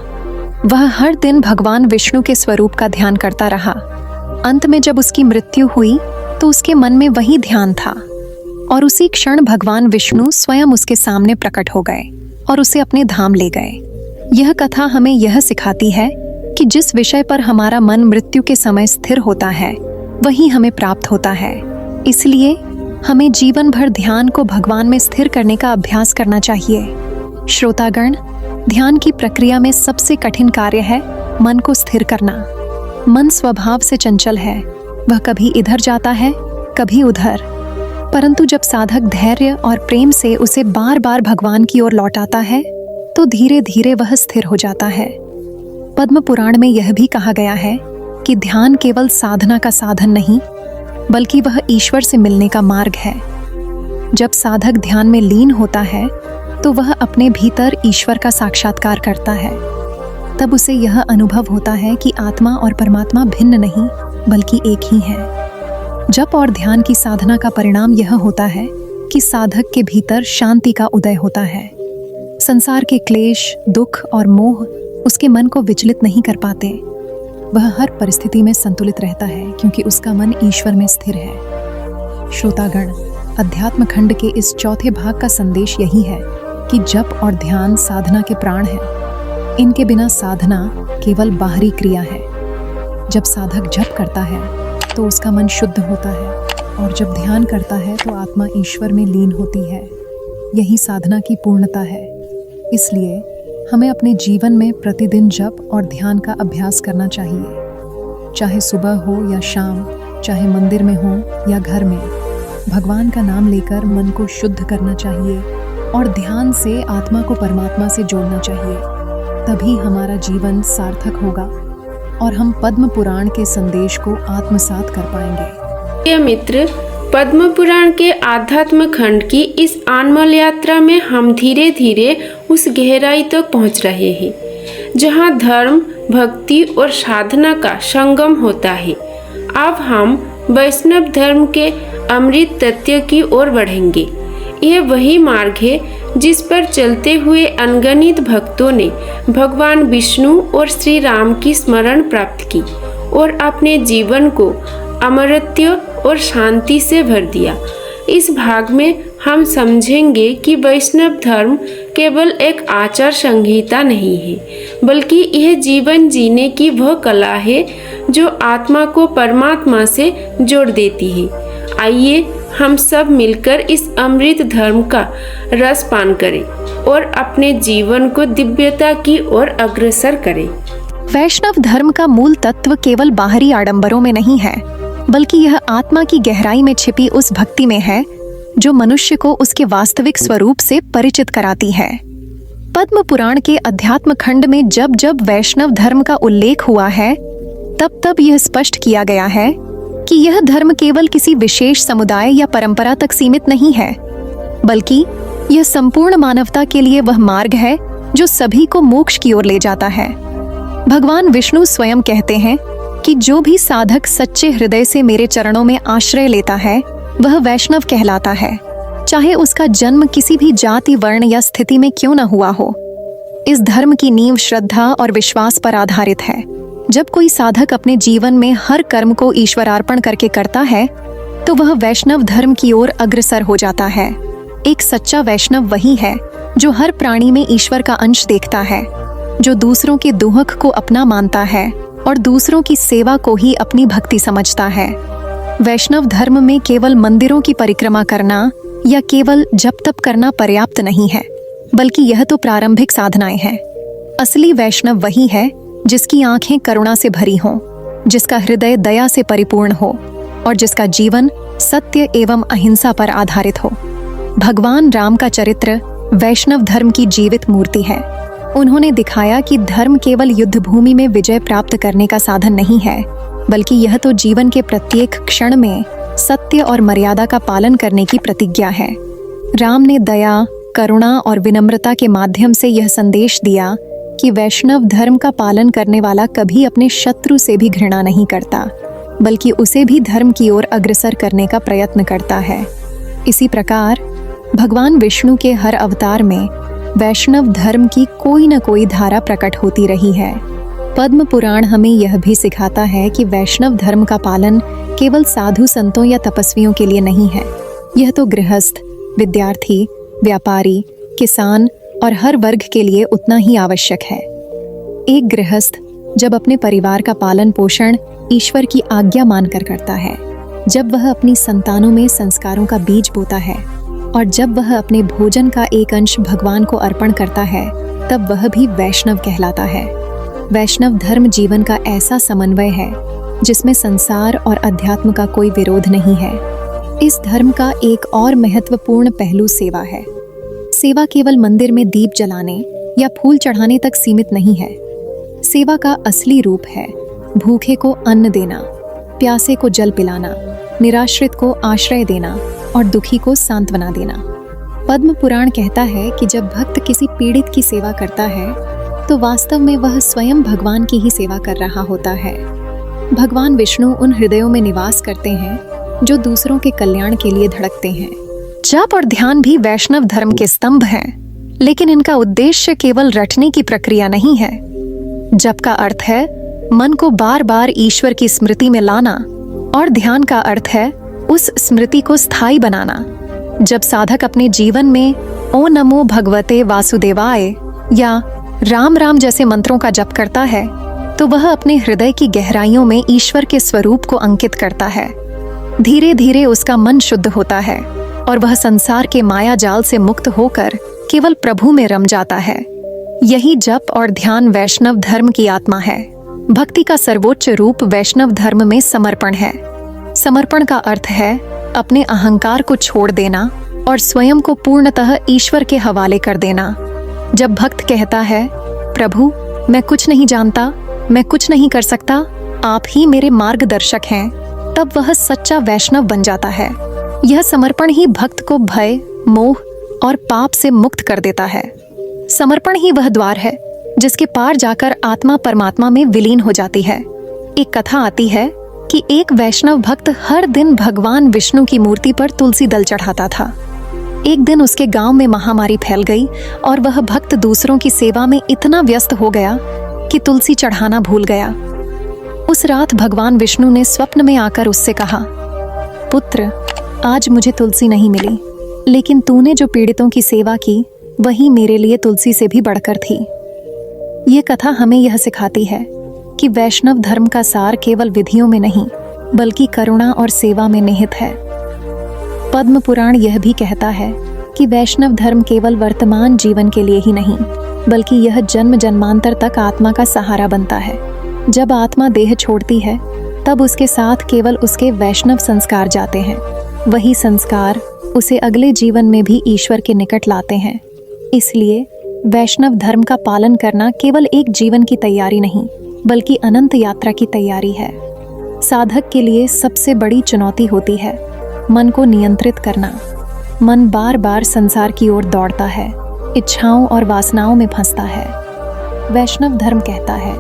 वह हर दिन भगवान विष्णु के स्वरूप का ध्यान करता रहा। अंत में जब उसकी मृत्यु हुई तो उसके मन में वही ध्यान था और उसी क्षण भगवान विष्णु स्वयं उसके सामने प्रकट हो गए और उसे अपने धाम ले गए। यह कथा हमें यह सिखाती है कि जिस विषय पर हमारा मन मृत्यु के समय स्थिर होता है वही हमें प्राप्त होता है। इसलिए हमें जीवन भर ध्यान को भगवान में स्थिर करने का अभ्यास करना चाहिए। श्रोतागण, ध्यान की प्रक्रिया में सबसे कठिन कार्य है मन को स्थिर करना। मन स्वभाव से चंचल है, वह कभी इधर जाता है, कभी उधर। परंतु जब साधक धैर्य और प्रेम से उसे बार बार भगवान की ओर लौटाता है तो धीरे धीरे वह स्थिर हो जाता है। पद्म पुराण में यह भी कहा गया है कि ध्यान केवल साधना का साधन नहीं, बल्कि वह ईश्वर से मिलने का मार्ग है। जब साधक ध्यान में लीन होता है तो वह अपने भीतर ईश्वर का साक्षात्कार करता है। तब उसे यह अनुभव होता है कि आत्मा और परमात्मा भिन्न नहीं बल्कि एक ही है। जप और ध्यान की साधना का परिणाम यह होता है कि साधक के भीतर शांति का उदय होता है। संसार के क्लेश, दुख और मोह उसके मन को विचलित नहीं कर पाते। वह हर परिस्थिति में संतुलित रहता है क्योंकि उसका मन ईश्वर में स्थिर है। श्रोतागण, अध्यात्म खंड के इस चौथे भाग का संदेश यही है कि जप और ध्यान साधना के प्राण हैं। इनके बिना साधना केवल बाहरी क्रिया है। जब साधक जप करता है तो उसका मन शुद्ध होता है और जब ध्यान करता है तो आत्मा ईश्वर में लीन होती है। यही साधना की पूर्णता है। इसलिए हमें अपने जीवन में प्रतिदिन जप और ध्यान का अभ्यास करना चाहिए। चाहे सुबह हो या शाम, चाहे मंदिर में हो या घर में, भगवान का नाम लेकर मन को शुद्ध करना चाहिए और ध्यान से आत्मा को परमात्मा से जोड़ना चाहिए। तभी हमारा जीवन सार्थक होगा और हम पद्म पुराण के संदेश को आत्मसात कर पाएंगे। प्रिय मित्र, पद्म पुराण के आध्यात्म खंड की इस अनमोल यात्रा में हम धीरे धीरे उस गहराई तक पहुंच रहे हैं जहां धर्म, भक्ति और साधना का संगम होता है। अब हम वैष्णव धर्म के अमृत तत्व की ओर बढ़ेंगे। यह वही मार्ग है जिस पर चलते हुए अनगिनत भक्तों ने भगवान विष्णु और श्री राम की स्मरण प्राप्त की और अपने जीवन को अमरत्व और शांति से भर दिया। इस भाग में हम समझेंगे कि वैष्णव धर्म केवल एक आचार संहिता नहीं है, बल्कि यह जीवन जीने की वह कला है जो आत्मा को परमात्मा से जोड़ देती है। आइए हम सब मिलकर इस अमृत धर्म का रस पान करें और अपने जीवन को दिव्यता की ओर अग्रसर करें। वैष्णव धर्म का मूल तत्व केवल बाहरी आडंबरों में नहीं है, बल्कि यह आत्मा की गहराई में छिपी उस भक्ति में है जो मनुष्य को उसके वास्तविक स्वरूप से परिचित कराती है। पद्म पुराण के अध्यात्म खंड में जब जब वैष्णव धर्म का उल्लेख हुआ है, तब तब यह स्पष्ट किया गया है कि यह धर्म केवल किसी विशेष समुदाय या परंपरा तक सीमित नहीं है, बल्कि यह संपूर्ण मानवता के लिए वह मार्ग है जो सभी को मोक्ष की ओर ले जाता है। भगवान विष्णु स्वयं कहते हैं कि जो भी साधक सच्चे हृदय से मेरे चरणों में आश्रय लेता है वह वैष्णव कहलाता है, चाहे उसका जन्म किसी भी जाति, वर्ण या स्थिति में क्यों न हुआ हो। इस धर्म की नींव श्रद्धा और विश्वास पर आधारित है। जब कोई साधक अपने जीवन में हर कर्म को ईश्वरार्पण करके करता है तो वह वैष्णव धर्म की ओर अग्रसर हो जाता है। एक सच्चा वैष्णव वही है जो हर प्राणी में ईश्वर का अंश देखता है, जो दूसरों के दुख को अपना मानता है और दूसरों की सेवा को ही अपनी भक्ति समझता है। वैष्णव धर्म में केवल मंदिरों की परिक्रमा करना या केवल जप तप करना पर्याप्त नहीं है, बल्कि यह तो प्रारंभिक साधनाएं हैं। असली वैष्णव वही है जिसकी आंखें करुणा से भरी हों, जिसका हृदय दया से परिपूर्ण हो और जिसका जीवन सत्य एवं अहिंसा पर आधारित हो। भगवान राम का चरित्र वैष्णव धर्म की जीवित मूर्ति है। उन्होंने दिखाया कि धर्म केवल युद्ध भूमि में विजय प्राप्त करने का साधन नहीं है, बल्कि यह तो जीवन के प्रत्येक क्षण में सत्य और मर्यादा का पालन करने की प्रतिज्ञा है। राम ने दया, करुणा और विनम्रता के माध्यम से यह संदेश दिया कि वैष्णव धर्म का पालन करने वाला कभी अपने शत्रु से भी घृणा नहीं करता, बल्कि उसे भी धर्म की ओर अग्रसर करने का प्रयत्न करता है। इसी प्रकार भगवान विष्णु के हर अवतार में वैष्णव धर्म की कोई न कोई धारा प्रकट होती रही है। पद्म पुराण हमें यह भी सिखाता है कि वैष्णव धर्म का पालन केवल साधु संतों या तपस्वियों के लिए नहीं है। यह तो गृहस्थ, विद्यार्थी, व्यापारी, किसान और हर वर्ग के लिए उतना ही आवश्यक है। एक गृहस्थ जब अपने परिवार का पालन पोषण ईश्वर की आज्ञा मानकर करता है, जब वह अपनी संतानों में संस्कारों का बीज बोता है और जब वह अपने भोजन का एक अंश भगवान को अर्पण करता है, तब वह भी वैष्णव कहलाता है। वैष्णव धर्म जीवन का ऐसा समन्वय है जिसमें संसार और अध्यात्म का कोई विरोध नहीं है। इस धर्म का एक और महत्वपूर्ण पहलू सेवा है। सेवा केवल मंदिर में दीप जलाने या फूल चढ़ाने तक सीमित नहीं है। सेवा का असली रूप है भूखे को अन्न देना, प्यासे को जल पिलाना, निराश्रित को आश्रय देना और दुखी को सांत्वना देना। पद्म पुराण कहता है कि जब भक्त किसी पीड़ित की सेवा करता है तो वास्तव में वह स्वयं भगवान की ही सेवा कर रहा होता है। भगवान विष्णु उन हृदयों में निवास करते हैं जो दूसरों के कल्याण के लिए धड़कते हैं। जप और ध्यान भी वैष्णव धर्म के स्तंभ हैं, लेकिन इनका उद्देश्य केवल रटने की प्रक्रिया नहीं है। जप का अर्थ है मन को बार बार ईश्वर की स्मृति में लाना, और ध्यान का अर्थ है उस स्मृति को स्थायी बनाना। जब साधक अपने जीवन में ओ नमो भगवते वासुदेवाय या राम राम जैसे मंत्रों का जप करता है, तो वह अपने हृदय की गहराइयों में ईश्वर के स्वरूप को अंकित करता है। धीरे धीरे उसका मन शुद्ध होता है और वह संसार के माया जाल से मुक्त होकर केवल प्रभु में रम जाता है। यही जप और ध्यान वैष्णव धर्म की आत्मा है। भक्ति का सर्वोच्च रूप वैष्णव धर्म में समर्पण है। समर्पण का अर्थ है अपने अहंकार को छोड़ देना और स्वयं को पूर्णतः ईश्वर के हवाले कर देना। जब भक्त कहता है, प्रभु मैं कुछ नहीं जानता, मैं कुछ नहीं कर सकता, आप ही मेरे मार्गदर्शक हैं, तब वह सच्चा वैष्णव बन जाता है। यह समर्पण ही भक्त को भय, मोह और पाप से मुक्त कर देता है। समर्पण ही वह द्वार है जिसके पार जाकर आत्मा परमात्मा में विलीन हो जाती है। एक कथा आती है कि एक वैष्णव भक्त हर दिन भगवान विष्णु की मूर्ति पर तुलसी दल चढ़ाता था। एक दिन उसके गांव में महामारी फैल गई और वह भक्त दूसरों की सेवा में इतना व्यस्त हो गया कि तुलसी चढ़ाना भूल गया। उस रात भगवान विष्णु ने स्वप्न में आकर उससे कहा, पुत्र, आज मुझे तुलसी नहीं मिली, लेकिन तूने जो पीड़ितों की सेवा की वही मेरे लिए तुलसी से भी बढ़कर थी। ये कथा हमें यह सिखाती है कि वैष्णव धर्म का सार केवल विधियों में नहीं, बल्कि करुणा और सेवा में निहित है। पद्म पुराण यह भी कहता है कि वैष्णव धर्म केवल वर्तमान जीवन के लिए ही नहीं, बल्कि यह जन्म जन्मांतर तक आत्मा का सहारा बनता है। जब आत्मा देह छोड़ती है, तब उसके साथ केवल उसके वैष्णव संस्कार जाते हैं। वही संस्कार उसे अगले जीवन में भी ईश्वर के निकट लाते हैं। इसलिए वैष्णव धर्म का पालन करना केवल एक जीवन की तैयारी नहीं, बल्कि अनंत यात्रा की तैयारी है। साधक के लिए सबसे बड़ी चुनौती होती है मन को नियंत्रित करना। मन बार बार संसार की ओर दौड़ता है, इच्छाओं और वासनाओं में फंसता है। वैष्णव धर्म कहता है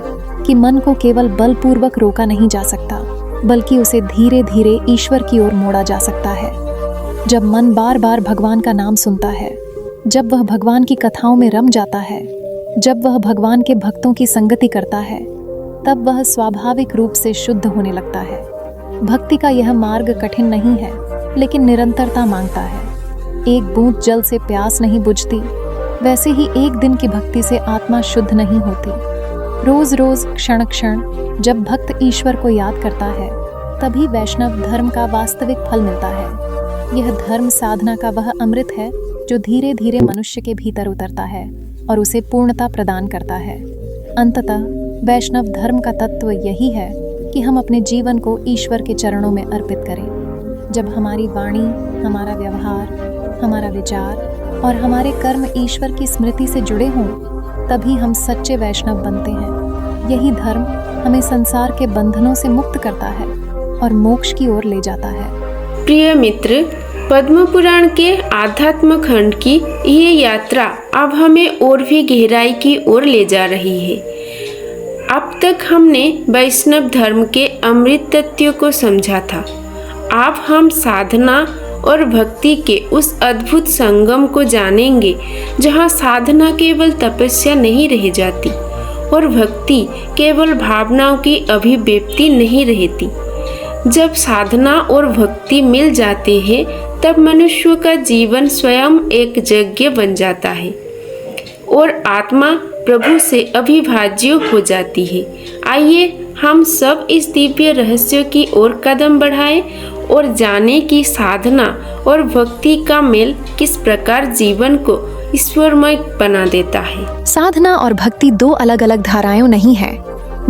कि मन को केवल बलपूर्वक रोका नहीं जा सकता, बल्कि उसे धीरे धीरे ईश्वर की ओर मोड़ा जा सकता है। जब मन बार बार भगवान का नाम सुनता है, जब वह भगवान की कथाओं में रम जाता है, जब वह भगवान के भक्तों की संगति करता है, तब वह स्वाभाविक रूप से शुद्ध होने लगता है। भक्ति का यह मार्ग कठिन नहीं है, लेकिन निरंतरता मांगता है। एक बूंद जल से प्यास नहीं बुझती, वैसे ही एक दिन की भक्ति से आत्मा शुद्ध नहीं होती। रोज रोज क्षण क्षण जब भक्त ईश्वर को याद करता है, तभी वैष्णव धर्म का वास्तविक फल मिलता है। यह धर्म साधना का वह अमृत है जो धीरे धीरे मनुष्य के भीतर उतरता है और उसे पूर्णता प्रदान करता है। अंततः वैष्णव धर्म का तत्व यही है कि हम अपने जीवन को ईश्वर के चरणों में अर्पित करें। जब हमारी वाणी, हमारा व्यवहार, हमारा विचार और हमारे कर्म ईश्वर की स्मृति से जुड़े हों, तभी हम सच्चे वैष्णव बनते हैं। यही धर्म हमें संसार के बंधनों से मुक्त करता है और मोक्ष की ओर ले जाता है। प्रिय मित्र, पद्म पुराण के आध्यात्म खंड की ये यात्रा अब हमें और भी गहराई की ओर ले जा रही है। अब तक हमने वैष्णव धर्म के अमृत तत्व को समझा था। अब हम साधना और भक्ति के उस अद्भुत संगम को जानेंगे, जहाँ साधना केवल तपस्या नहीं रह जाती और भक्ति केवल भावनाओं की अभिव्यक्ति नहीं रहती। जब साधना और भक्ति मिल जाते हैं, तब मनुष्य का जीवन स्वयं एक यज्ञ बन जाता है और आत्मा प्रभु से अविभाज्य हो जाती है। आइए हम सब इस दिव्य रहस्य की ओर कदम बढ़ाएं और जाने कि साधना और भक्ति का मेल किस प्रकार जीवन को ईश्वरमय बना देता है। साधना और भक्ति दो अलग अलग धाराएं नहीं है,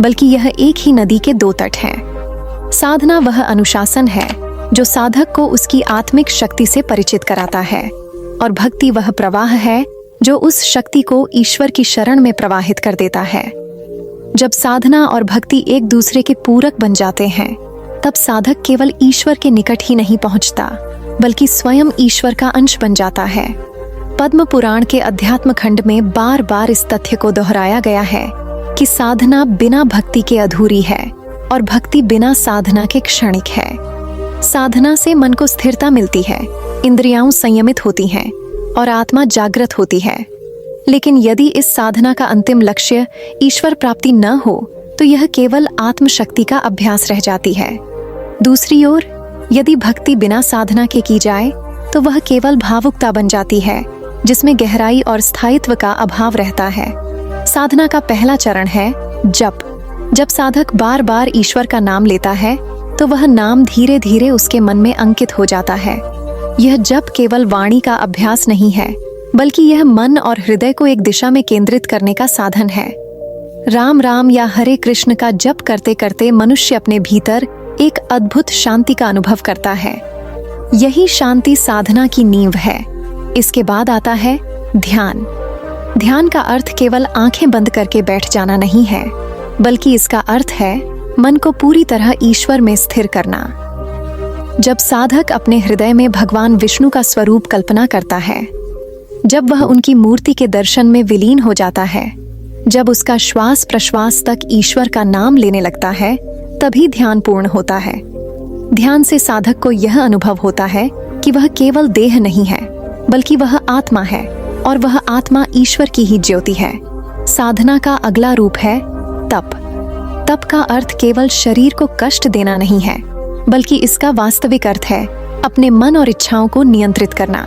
बल्कि यह एक ही नदी के दो तट हैं। साधना वह अनुशासन है जो साधक को उसकी आत्मिक शक्ति से परिचित कराता है, और भक्ति वह प्रवाह है जो उस शक्ति को ईश्वर की शरण में प्रवाहित कर देता है। जब साधना और भक्ति एक दूसरे के पूरक बन जाते हैं, तब साधक केवल ईश्वर के निकट ही नहीं पहुंचता, बल्कि स्वयं ईश्वर का अंश बन जाता है। पद्म पुराण के अध्यात्म खंड में बार बार इस तथ्य को दोहराया गया है कि साधना बिना भक्ति के अधूरी है और भक्ति बिना साधना के क्षणिक है। साधना से मन को स्थिरता मिलती है, इंद्रियां संयमित होती हैं और आत्मा जागृत होती है। लेकिन यदि इस साधना का अंतिम लक्ष्य ईश्वर प्राप्ति न हो तो यह केवल आत्मशक्ति का अभ्यास रह जाती है। दूसरी ओर यदि भक्ति बिना साधना के की जाए तो वह केवल भावुकता बन जाती है, जिसमें गहराई और स्थायित्व का अभाव रहता है। साधना का पहला चरण है जप। जब साधक बार बार ईश्वर का नाम लेता है तो वह नाम धीरे धीरे उसके मन में अंकित हो जाता है। यह जप केवल वाणी का अभ्यास नहीं है, बल्कि यह मन और हृदय को एक दिशा में केंद्रित करने का साधन है। राम राम या हरे कृष्ण का जप करते करते मनुष्य अपने भीतर एक अद्भुत शांति का अनुभव करता है। यही शांति साधना की नींव है। इसके बाद आता है ध्यान। ध्यान का अर्थ केवल आंखें बंद करके बैठ जाना नहीं है, बल्कि इसका अर्थ है मन को पूरी तरह ईश्वर में स्थिर करना। जब साधक अपने हृदय में भगवान विष्णु का स्वरूप कल्पना करता है, जब वह उनकी मूर्ति के दर्शन में विलीन हो जाता है, जब उसका श्वास प्रश्वास तक ईश्वर का नाम लेने लगता है, तभी ध्यान पूर्ण होता है। ध्यान से साधक को यह अनुभव होता है कि वह केवल देह नहीं है, बल्कि वह आत्मा है और वह आत्मा ईश्वर की ही ज्योति है। साधना का अगला रूप है तप। तप का अर्थ केवल शरीर को कष्ट देना नहीं है, बल्कि इसका वास्तविक अर्थ है अपने मन और इच्छाओं को नियंत्रित करना।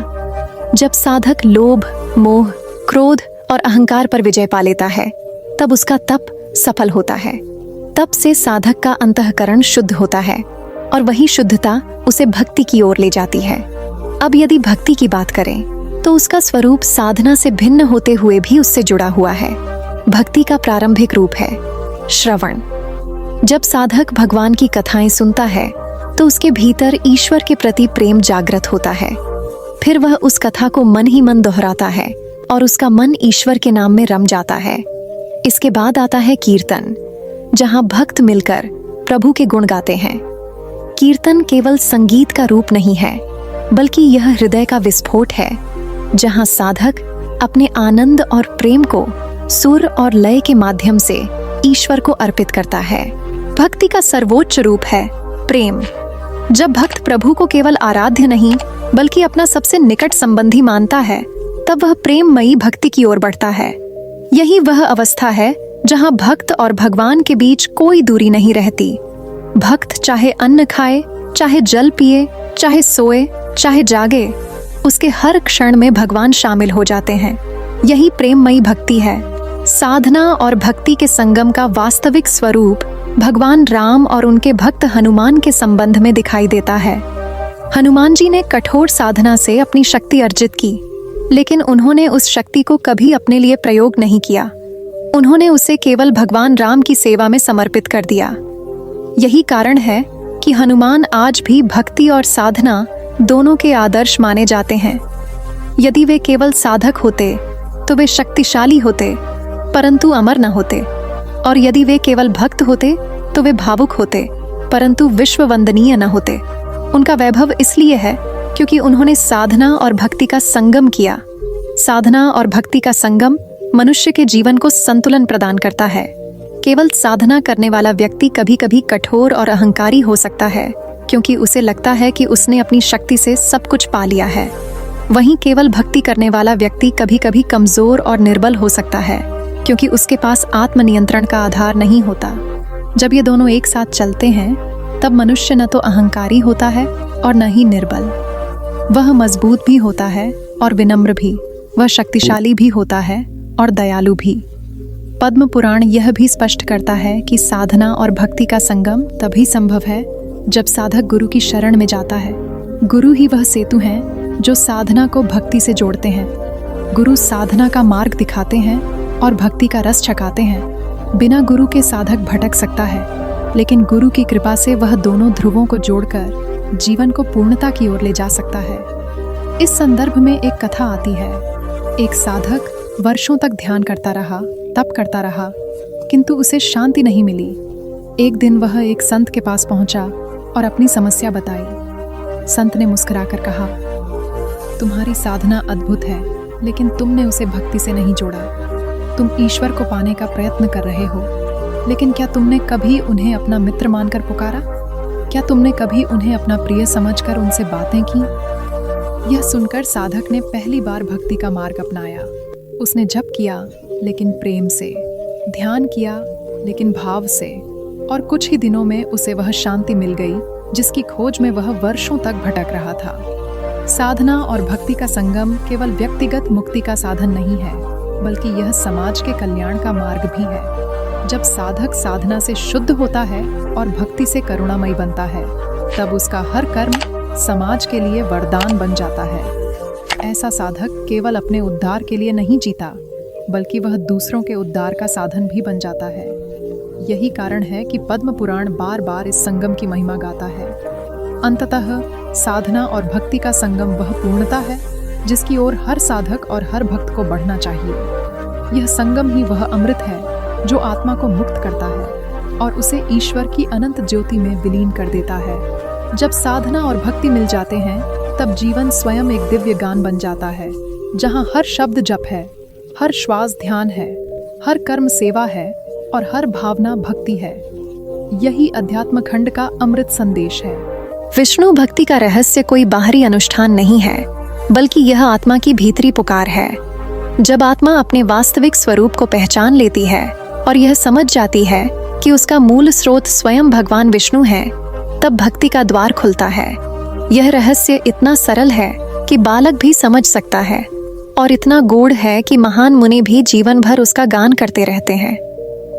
जब साधक लोभ, मोह, क्रोध और अहंकार पर विजय पा लेता है, तब उसका तप सफल होता है। तप से साधक का अंतःकरण शुद्ध होता है और वही शुद्धता उसे भक्ति की ओर ले जाती है। अब यदि भक्ति की बात करें तो उसका स्वरूप साधना से भिन्न होते हुए भी उससे जुड़ा हुआ है। भक्ति का प्रारंभिक रूप है श्रवण। जब साधक भगवान की कथाएं सुनता है तो उसके भीतर ईश्वर के प्रति प्रेम जागृत होता है। फिर वह उस कथा को मन ही मन दोहराता है और उसका मन ईश्वर के नाम में रम जाता है। इसके बाद आता है कीर्तन, जहां भक्त मिलकर प्रभु के गुण गाते हैं। कीर्तन केवल संगीत का रूप नहीं है, बल्कि यह हृदय का विस्फोट है, जहां साधक अपने आनंद और प्रेम को सुर और लय के माध्यम से ईश्वर को अर्पित करता है। भक्ति का सर्वोच्च रूप है प्रेम। जब भक्त प्रभु को केवल आराध्य नहीं, बल्कि अपना सबसे निकट संबंधी मानता है, तब वह प्रेममयी भक्ति की ओर बढ़ता है। यही वह अवस्था है जहां भक्त और भगवान के बीच कोई दूरी नहीं रहती। भक्त चाहे अन्न खाए, चाहे जल पिए, चाहे सोए, चाहे जागे, उसके हर क्षण में भगवान शामिल हो जाते हैं। यही प्रेममयी भक्ति है। साधना और भक्ति के संगम का वास्तविक स्वरूप भगवान राम और उनके भक्त हनुमान के संबंध में दिखाई देता है। हनुमान जी ने कठोर साधना से अपनी शक्ति अर्जित की, लेकिन उन्होंने उस शक्ति को कभी अपने लिए प्रयोग नहीं किया। उन्होंने उसे केवल भगवान राम की सेवा में समर्पित कर दिया। यही कारण है कि हनुमान आज भी भक्ति और साधना दोनों के आदर्श माने जाते हैं। यदि वे केवल साधक होते तो वे शक्तिशाली होते, परंतु अमर न होते, और यदि वे केवल भक्त होते तो वे भावुक होते, परंतु विश्व वंदनीय न होते। उनका वैभव इसलिए है क्योंकि उन्होंने साधना और भक्ति का संगम किया। साधना और भक्ति का संगम मनुष्य के जीवन को संतुलन प्रदान करता है। केवल साधना करने वाला व्यक्ति कभी कभी कठोर और अहंकारी हो सकता है, क्योंकि उसे लगता है कि उसने अपनी शक्ति से सब कुछ पा लिया है। वहीं केवल भक्ति करने वाला व्यक्ति कभी कभी कमजोर और निर्बल हो सकता है, क्योंकि उसके पास आत्मनियंत्रण का आधार नहीं होता। जब ये दोनों एक साथ चलते हैं, तब मनुष्य न तो अहंकारी होता है और न ही निर्बल। वह मजबूत भी होता है और विनम्र भी। वह शक्तिशाली भी होता है और दयालु भी। पद्म पुराण यह भी स्पष्ट करता है कि साधना और भक्ति का संगम तभी संभव है जब साधक गुरु की शरण में जाता है। गुरु ही वह सेतु हैं जो साधना को भक्ति से जोड़ते हैं। गुरु साधना का मार्ग दिखाते हैं और भक्ति का रस छकाते हैं। बिना गुरु के साधक भटक सकता है, लेकिन गुरु की कृपा से वह दोनों ध्रुवों को जोड़कर जीवन को पूर्णता की ओर ले जा सकता है। इस संदर्भ में एक कथा आती है। एक साधक वर्षों तक ध्यान करता रहा, तप करता रहा, किंतु उसे शांति नहीं मिली। एक दिन वह एक संत के पास पहुंचा और अपनी समस्या बताई। संत ने मुस्कुराकर कहा, तुम्हारी साधना अद्भुत है, लेकिन तुमने उसे भक्ति से नहीं जोड़ा। तुम ईश्वर को पाने का प्रयत्न कर रहे हो, लेकिन क्या तुमने कभी उन्हें अपना मित्र मानकर पुकारा? क्या तुमने कभी उन्हें अपना प्रिय समझकर उनसे बातें की? यह सुनकर साधक ने पहली बार भक्ति का मार्ग अपनाया। उसने जप किया, लेकिन प्रेम से, ध्यान किया, लेकिन भाव से, और कुछ ही दिनों में उसे वह शांति मिल गई जिसकी खोज में वह वर्षों तक भटक रहा था। साधना और भक्ति का संगम केवल व्यक्तिगत मुक्ति का साधन नहीं है, बल्कि यह समाज के कल्याण का मार्ग भी है। जब साधक साधना से शुद्ध होता है और भक्ति से करुणामयी बनता है, तब उसका हर कर्म समाज के लिए वरदान बन जाता है। ऐसा साधक केवल अपने उद्धार के लिए नहीं जीता, बल्कि वह दूसरों के उद्धार का साधन भी बन जाता है। यही कारण है कि पद्म पुराण बार बार इस संगम की महिमा गाता है। अंततः साधना और भक्ति का संगम वह पूर्णता है जिसकी ओर हर साधक और हर भक्त को बढ़ना चाहिए। यह संगम ही वह अमृत है जो आत्मा को मुक्त करता है और उसे ईश्वर की अनंत ज्योति में विलीन कर देता है। जब साधना और भक्ति मिल जाते हैं, तब जीवन स्वयं एक दिव्य गान बन जाता है, जहाँ हर शब्द जप है, हर श्वास ध्यान है, हर कर्म सेवा है और हर भावना भक्ति है। यही अध्यात्म खंड का अमृत संदेश है। विष्णु भक्ति का रहस्य कोई बाहरी अनुष्ठान नहीं है, बल्कि यह आत्मा की भीतरी पुकार है। जब आत्मा अपने वास्तविक स्वरूप को पहचान लेती है और यह समझ जाती है कि उसका मूल स्रोत स्वयं भगवान विष्णु है, तब भक्ति का द्वार खुलता है। यह रहस्य इतना सरल है कि बालक भी समझ सकता है और इतना गूढ़ है कि महान मुनि भी जीवन भर उसका गान करते रहते हैं।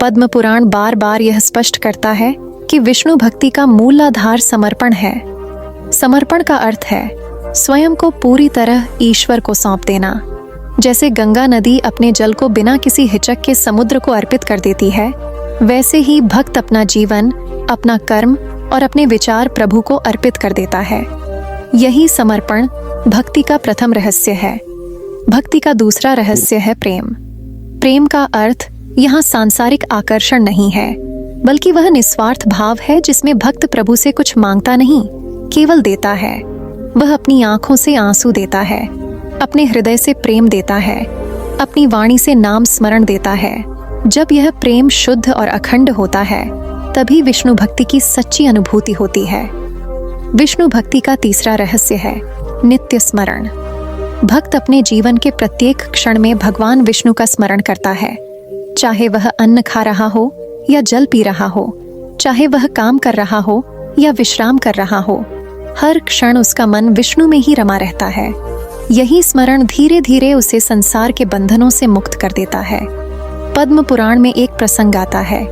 पद्म पुराण बार बार यह स्पष्ट करता है कि विष्णु भक्ति का मूलाधार समर्पण है। समर्पण का अर्थ है स्वयं को पूरी तरह ईश्वर को सौंप देना। जैसे गंगा नदी अपने जल को बिना किसी हिचक के समुद्र को अर्पित कर देती है, वैसे ही भक्त अपना जीवन, अपना कर्म और अपने विचार प्रभु को अर्पित कर देता है। यही समर्पण भक्ति का प्रथम रहस्य है। भक्ति का दूसरा रहस्य है प्रेम। प्रेम का अर्थ यहाँ सांसारिक आकर्षण नहीं है, बल्कि वह निस्वार्थ भाव है जिसमें भक्त प्रभु से कुछ मांगता नहीं, केवल देता है। वह अपनी आंखों से आंसू देता है, अपने हृदय से प्रेम देता है, अपनी वाणी से नाम स्मरण देता है। जब यह प्रेम शुद्ध और अखंड होता है, तभी विष्णु भक्ति की सच्ची अनुभूति होती है। विष्णु भक्ति का तीसरा रहस्य है नित्य स्मरण। भक्त अपने जीवन के प्रत्येक क्षण में भगवान विष्णु का स्मरण करता है, चाहे वह अन्न खा रहा हो या जल पी रहा हो, चाहे वह काम कर रहा हो या विश्राम कर रहा हो। हर क्षण उसका मन विष्णु में ही रमा रहता है। यही स्मरण धीरे धीरे उसे संसार के बंधनों से मुक्त कर देता है। पद्म पुराण में एक प्रसंग आता है।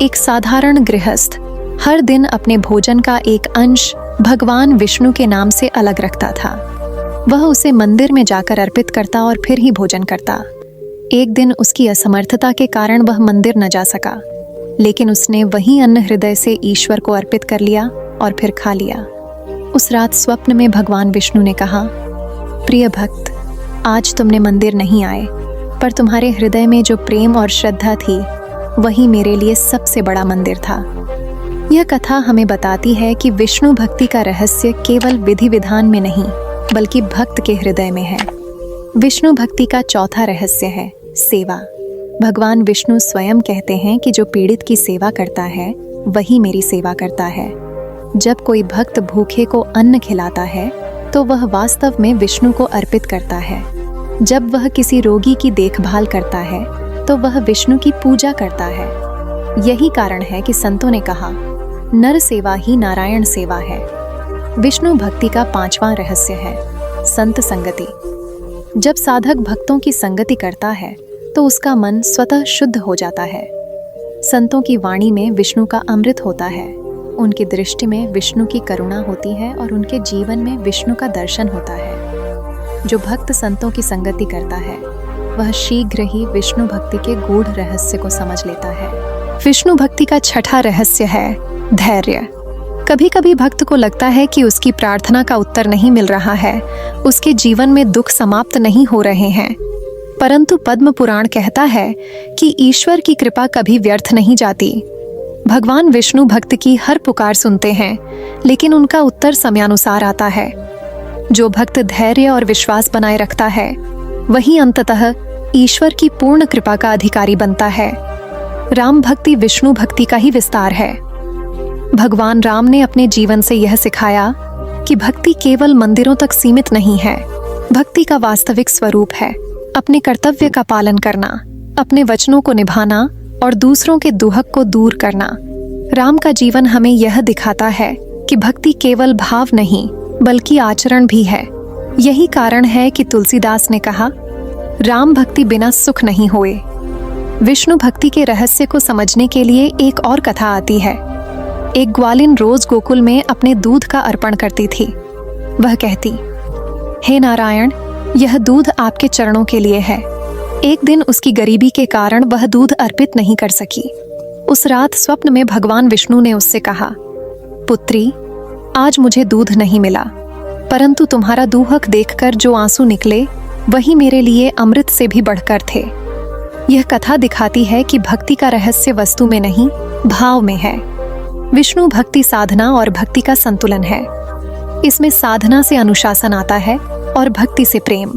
एक साधारण गृहस्थ हर दिन अपने भोजन का एक अंश भगवान विष्णु के नाम से अलग रखता था। वह उसे मंदिर में जाकर अर्पित करता और फिर ही भोजन करता। एक दिन उसकी असमर्थता के कारण वह मंदिर न जा सका, लेकिन उसने वही अन्न हृदय से ईश्वर को अर्पित कर लिया और फिर खा लिया। उस रात स्वप्न में भगवान विष्णु ने कहा, प्रिय भक्त, आज तुमने मंदिर नहीं आए, पर तुम्हारे हृदय में जो प्रेम और श्रद्धा थी, वही मेरे लिए सबसे बड़ा मंदिर था। यह कथा हमें बताती है कि विष्णु भक्ति का रहस्य केवल विधि विधान में नहीं, बल्कि भक्त के हृदय में है। विष्णु भक्ति का चौथा रहस्य है सेवा। भगवान विष्णु स्वयं कहते हैं कि जो पीड़ित की सेवा करता है, वही मेरी सेवा करता है। जब कोई भक्त भूखे को अन्न खिलाता है, तो वह वास्तव में विष्णु को अर्पित करता है। जब वह किसी रोगी की देखभाल करता है, तो वह विष्णु की पूजा करता है। यही कारण है कि संतों ने कहा, नर सेवा ही नारायण सेवा है। विष्णु भक्ति का पांचवां रहस्य है संत संगति। जब साधक भक्तों की संगति करता है, तो उसका मन स्वतः शुद्ध हो जाता है। संतों की वाणी में विष्णु का अमृत होता है, उनकी दृष्टि में विष्णु की करुणा होती है और उनके जीवन में विष्णु का दर्शन होता है। जो भक्त संतों की संगति करता है, वह शीघ्र ही विष्णु भक्ति के गूढ़ रहस्य को समझ लेता है। विष्णु भक्ति का छठा रहस्य है धैर्य। कभी कभी भक्त को लगता है कि उसकी प्रार्थना का उत्तर नहीं मिल रहा है, उसके जीवन में दुख समाप्त नहीं हो रहे हैं, परंतु पद्म पुराण कहता है कि ईश्वर की कृपा कभी व्यर्थ नहीं जाती। भगवान विष्णु भक्त की हर पुकार सुनते हैं, लेकिन उनका उत्तर समयानुसार आता है। जो भक्त धैर्य और विश्वास बनाए रखता है, वही अंततः ईश्वर की पूर्ण कृपा का अधिकारी बनता है। राम भक्ति विष्णु भक्ति का ही विस्तार है। भगवान राम ने अपने जीवन से यह सिखाया कि भक्ति केवल मंदिरों तक सीमित नहीं है। भक्ति का वास्तविक स्वरूप है अपने कर्तव्य का पालन करना, अपने वचनों को निभाना और दूसरों के दुहक को दूर करना। राम का जीवन हमें यह दिखाता है कि भक्ति केवल भाव नहीं बल्कि आचरण भी है। यही कारण है कि तुलसीदास ने कहा, राम भक्ति बिना सुख नहीं होए। विष्णु भक्ति के रहस्य को समझने के लिए एक और कथा आती है। एक ग्वालिन रोज गोकुल में अपने दूध का अर्पण करती थी। वह कहती, हे नारायण, यह दूध आपके चरणों के लिए है। एक दिन उसकी गरीबी के कारण वह दूध अर्पित नहीं कर सकी। उस रात स्वप्न में भगवान विष्णु ने उससे कहा, पुत्री, आज मुझे दूध नहीं मिला, परंतु तुम्हारा दूहक देखकर जो आंसू निकले वही मेरे लिए अमृत से भी बढ़कर थे। यह कथा दिखाती है कि भक्ति का रहस्य वस्तु में नहीं, भाव में है। विष्णु भक्ति साधना और भक्ति का संतुलन है। इसमें साधना से अनुशासन आता है और भक्ति से प्रेम।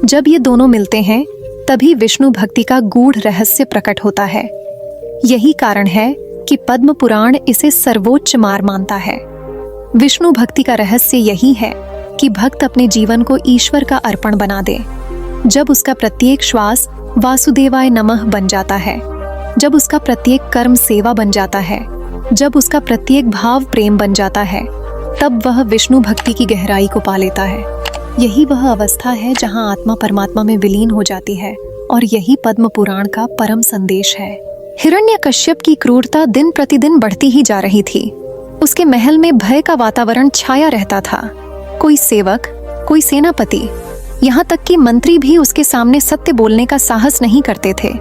जब ये दोनों मिलते हैं तभी विष्णु भक्ति का गूढ़ रहस्य प्रकट होता है। यही कारण है कि पद्म पुराण इसे सर्वोच्च मार्ग मानता है। विष्णु भक्ति का रहस्य यही है कि भक्त अपने जीवन को ईश्वर का अर्पण बना दे। जब उसका प्रत्येक श्वास वासुदेवाय नमः बन जाता है, जब उसका प्रत्येक कर्म सेवा बन जाता है, जब उसका प्रत्येक भाव प्रेम बन जाता है, तब वह विष्णु भक्ति की गहराई को पा लेता है। यही वह अवस्था है जहां आत्मा परमात्मा में विलीन हो जाती है और यही पद्म पुराण का परम संदेश है। हिरण्यकश्यप की क्रूरता दिन प्रतिदिन बढ़ती ही जा रही थी। उसके महल में भय का वातावरण छाया रहता था। कोई सेवक, कोई सेनापति, यहाँ तक कि मंत्री भी उसके सामने सत्य बोलने का साहस नहीं करते थे।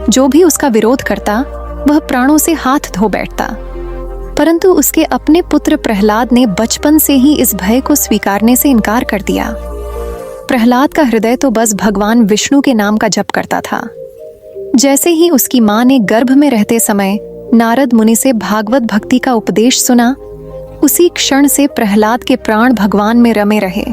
जो भी उसका विरोध करता वह प्राणों से हाथ धो बैठता। परंतु उसके अपने पुत्र प्रहलाद ने बचपन से ही इस भय को स्वीकारने से इनकार कर दिया। प्रहलाद का हृदय तो बस भगवान विष्णु के नाम का जप करता था। जैसे ही उसकी मां ने गर्भ में रहते समय नारद मुनि से भागवत भक्ति का उपदेश सुना, उसी क्षण से प्रहलाद के प्राण भगवान में रमे रहे।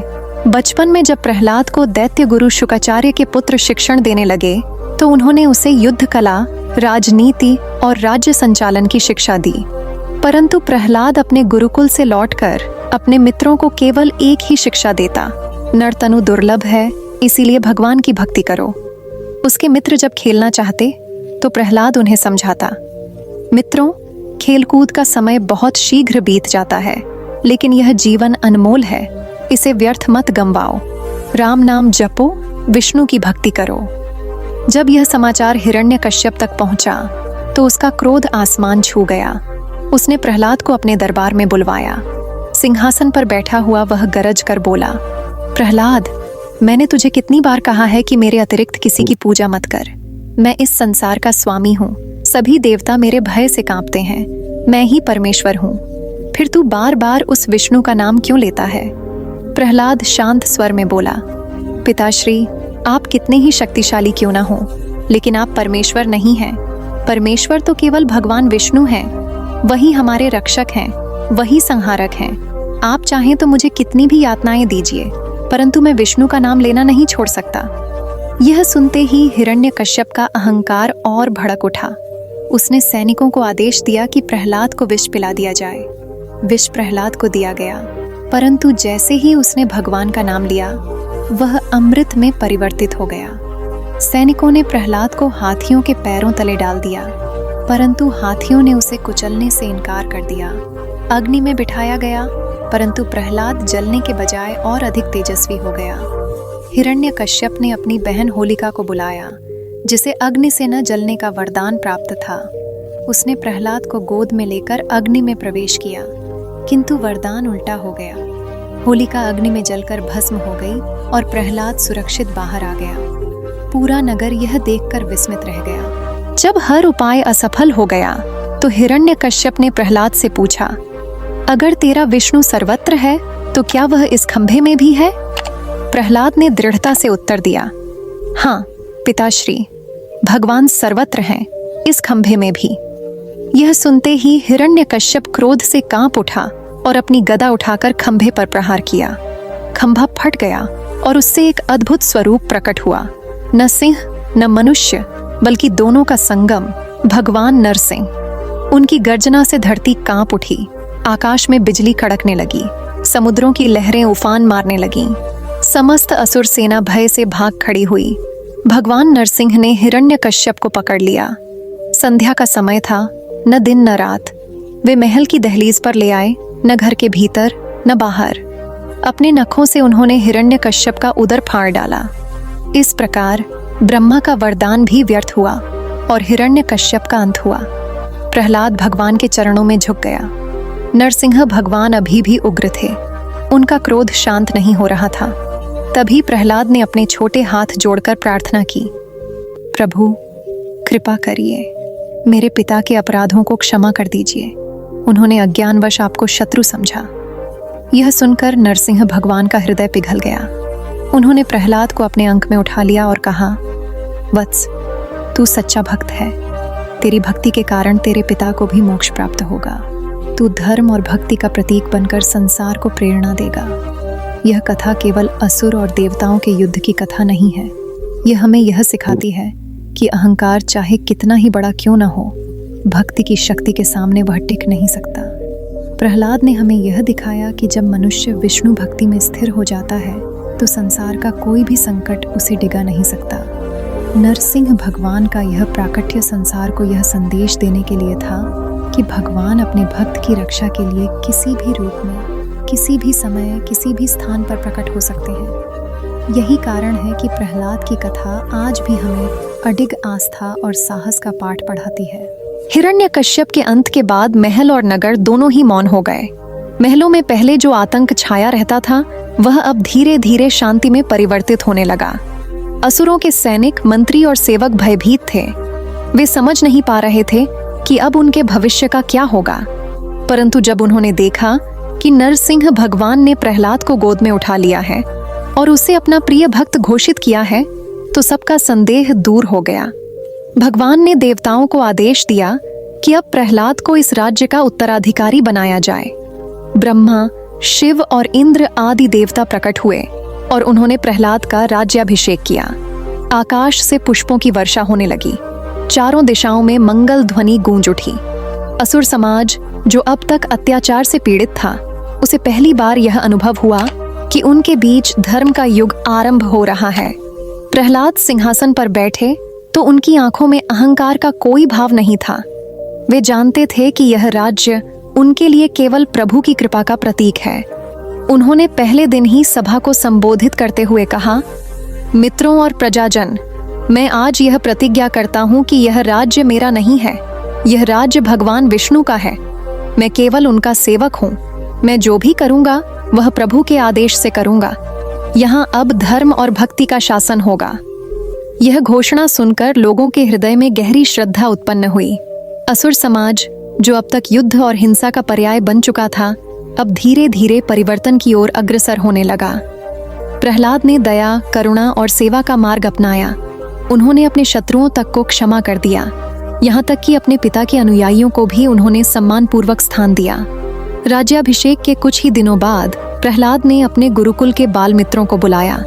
बचपन में जब प्रहलाद को दैत्य गुरु शुकाचार्य के पुत्र शिक्षण देने लगे तो उन्होंने उसे युद्ध कला, राजनीति और राज्य संचालन की शिक्षा दी। परंतु प्रहलाद अपने गुरुकुल से लौटकर अपने मित्रों को केवल एक ही शिक्षा देता, नरतनु दुर्लभ है, इसीलिए भगवान की भक्ति करो। उसके मित्र जब खेलना चाहते तो प्रहलाद उन्हें समझाता, मित्रों, खेलकूद का समय बहुत शीघ्र बीत जाता है, लेकिन यह जीवन अनमोल है, इसे व्यर्थ मत गंवाओ। राम नाम जपो, विष्णु की भक्ति करो। जब यह समाचार हिरण्यकश्यप तक पहुंचा तो उसका क्रोध आसमान छू गया। उसने प्रहलाद को अपने दरबार में बुलवाया। सिंहासन पर बैठा हुआ वह गरज कर बोला, प्रहलाद, मैंने तुझे कितनी बार कहा है कि मेरे अतिरिक्त किसी की पूजा मत कर। मैं इस संसार का स्वामी हूँ, सभी देवता मेरे भय से कांपते हैं, मैं ही परमेश्वर हूँ, फिर तू बार बार उस विष्णु का नाम क्यों लेता है? प्रहलाद शांत स्वर में बोला, पिताश्री, आप कितने ही शक्तिशाली क्यों ना हो, लेकिन आप परमेश्वर नहीं हैं। परमेश्वर तो केवल भगवान विष्णु हैं, वही हमारे रक्षक हैं, वही संहारक हैं। आप चाहें तो मुझे कितनी भी यातनाएं दीजिए, परंतु मैं विष्णु का नाम लेना नहीं छोड़ सकता। यह सुनते ही हिरण्यकश्यप का अहंकार और भड़क उठा। उसने सैनिकों को आदेश दिया कि प्रहलाद को विष पिला दिया जाए। विष प्रहलाद को दिया गया, परंतु जैसे ही उसने भगवान का नाम लिया वह अमृत में परिवर्तित हो गया। सैनिकों ने प्रहलाद को हाथियों के पैरों तले डाल दिया, परंतु हाथियों ने उसे कुचलने से इनकार कर दिया। अग्नि में बिठाया गया, परंतु प्रहलाद जलने के बजाय और अधिक तेजस्वी हो गया। हिरण्यकश्यप ने अपनी बहन होलिका को बुलाया, जिसे अग्नि से न जलने का वरदान प्राप्त था। उसने प्रहलाद को गोद में लेकर अग्नि में प्रवेश किया, किंतु वरदान उल्टा हो गया। होलिका अग्नि में जलकर भस्म हो गई और प्रहलाद सुरक्षित बाहर आ गया। पूरा नगर यह देखकर विस्मित रह गया। जब हर उपाय असफल हो गया तो हिरण्यकश्यप ने प्रहलाद से पूछा, अगर तेरा विष्णु सर्वत्र है तो क्या वह इस खंभे में भी है? प्रहलाद ने दृढ़ता से उत्तर दिया, हाँ पिताश्री, भगवान सर्वत्र हैं, इस खंभे में भी। यह सुनते ही हिरण्यकश्यप क्रोध से कांप उठा और अपनी गदा उठाकर खंभे पर प्रहार किया। खंभा फट गया और उससे एक अद्भुत स्वरूप प्रकट हुआ। न सिंह न मनुष्य, बल्कि दोनों का संगम, भगवान नरसिंह। उनकी गर्जना से धरती कांप उठी, आकाश में बिजली कड़कने लगी, समुद्रों की लहरें उफान मारने लगीं। समस्त असुर सेना भय से भाग खड़ी हुई। भगवान नरसिंह ने हिरण्यकश्यप को पकड़ लिया। संध्या का समय था, न दिन न रात। वे महल की दहलीज पर ले आए, न घर के भीतर न बाहर। अपने नखों से उन्होंने हिरण्यकश्यप का उदर फाड़ डाला। इस प्रकार ब्रह्मा का वरदान भी व्यर्थ हुआ और हिरण्यकश्यप का अंत हुआ। प्रहलाद भगवान के चरणों में झुक गया। नरसिंह भगवान अभी भी उग्र थे, उनका क्रोध शांत नहीं हो रहा था। तभी प्रहलाद ने अपने छोटे हाथ जोड़कर प्रार्थना की, प्रभु कृपा करिए, मेरे पिता के अपराधों को क्षमा कर दीजिए। उन्होंने अज्ञानवश आपको शत्रु समझा। यह सुनकर नरसिंह भगवान का हृदय पिघल गया। उन्होंने प्रहलाद को अपने अंक में उठा लिया और कहा, वत्स, तू सच्चा भक्त है। तेरी भक्ति के कारण तेरे पिता को भी मोक्ष प्राप्त होगा। तू धर्म और भक्ति का प्रतीक बनकर संसार को प्रेरणा देगा। यह कथा केवल असुर और देवताओं के युद्ध की कथा नहीं है। यह हमें यह सिखाती है कि अहंकार चाहे कितना ही बड़ा क्यों न हो, भक्ति की शक्ति के सामने वह टिक नहीं सकता। प्रहलाद ने हमें यह दिखाया कि जब मनुष्य विष्णु भक्ति में स्थिर हो जाता है तो संसार का कोई भी संकट उसे डिगा नहीं सकता। नरसिंह भगवान का यह प्राकट्य संसार को यह संदेश देने के लिए था कि भगवान अपने भक्त की रक्षा के लिए किसी भी रूप में, किसी भी समय, किसी भी स्थान पर प्रकट हो सकते हैं। यही कारण है कि प्रहलाद की कथा आज भी हमें अडिग आस्था और साहस का पाठ पढ़ाती है। हिरण्यकश्यप के अंत के बाद महल और नगर दोनों ही मौन हो गए। महलों में पहले जो आतंक छाया रहता था, वह अब धीरे धीरे शांति में परिवर्तित होने लगा। असुरों के सैनिक, मंत्री और सेवक भयभीत थे। वे समझ नहीं पा रहे थे कि अब उनके भविष्य का क्या होगा। परंतु जब उन्होंने देखा कि नरसिंह भगवान ने प्रहलाद को गोद में उठा लिया है और उसे अपना प्रिय भक्त घोषित किया है, तो सबका संदेह दूर हो गया। भगवान ने देवताओं को आदेश दिया कि अब प्रहलाद को इस राज्य का उत्तराधिकारी बनाया जाए। ब्रह्मा, शिव और इंद्र आदि देवता प्रकट हुए और उन्होंने प्रहलाद का राज्याभिषेक किया। आकाश से पुष्पों की वर्षा होने लगी। चारों दिशाओं में मंगल ध्वनि गूंज उठी। असुर समाज, जो अब तक अत्याचार से पीड़ित था, उसे पहली बार यह अनुभव हुआ कि उनके बीच धर्म का युग आरंभ हो रहा है। प्रहलाद सिंहासन पर बैठे तो उनकी आंखों में अहंकार का कोई भाव नहीं था। वे जानते थे कि यह राज्य उनके लिए केवल प्रभु की कृपा का प्रतीक है। उन्होंने पहले दिन ही सभा को संबोधित करते हुए कहा, मित्रों और प्रजाजन, मैं आज यह प्रतिज्ञा करता हूँ कि यह राज्य मेरा नहीं है। यह राज्य भगवान विष्णु का है। मैं केवल उनका सेवक हूँ। मैं जो भी करूँगा वह प्रभु के आदेश से करूँगा। यहाँ अब धर्म और भक्ति का शासन होगा। यह घोषणा सुनकर लोगों के हृदय में गहरी श्रद्धा उत्पन्न हुई। असुर समाज, जो अब तक युद्ध और हिंसा का पर्याय बन चुका था, अब धीरे धीरे परिवर्तन की ओर अग्रसर होने लगा। प्रहलाद ने दया, करुणा और सेवा का मार्ग अपनाया। उन्होंने अपने शत्रुओं तक को क्षमा कर दिया। यहाँ तक कि अपने पिता के अनुयायियों को भी उन्होंने सम्मानपूर्वक स्थान दिया। राज्याभिषेक के कुछ ही दिनों बाद प्रहलाद ने अपने गुरुकुल के बाल मित्रों को बुलाया।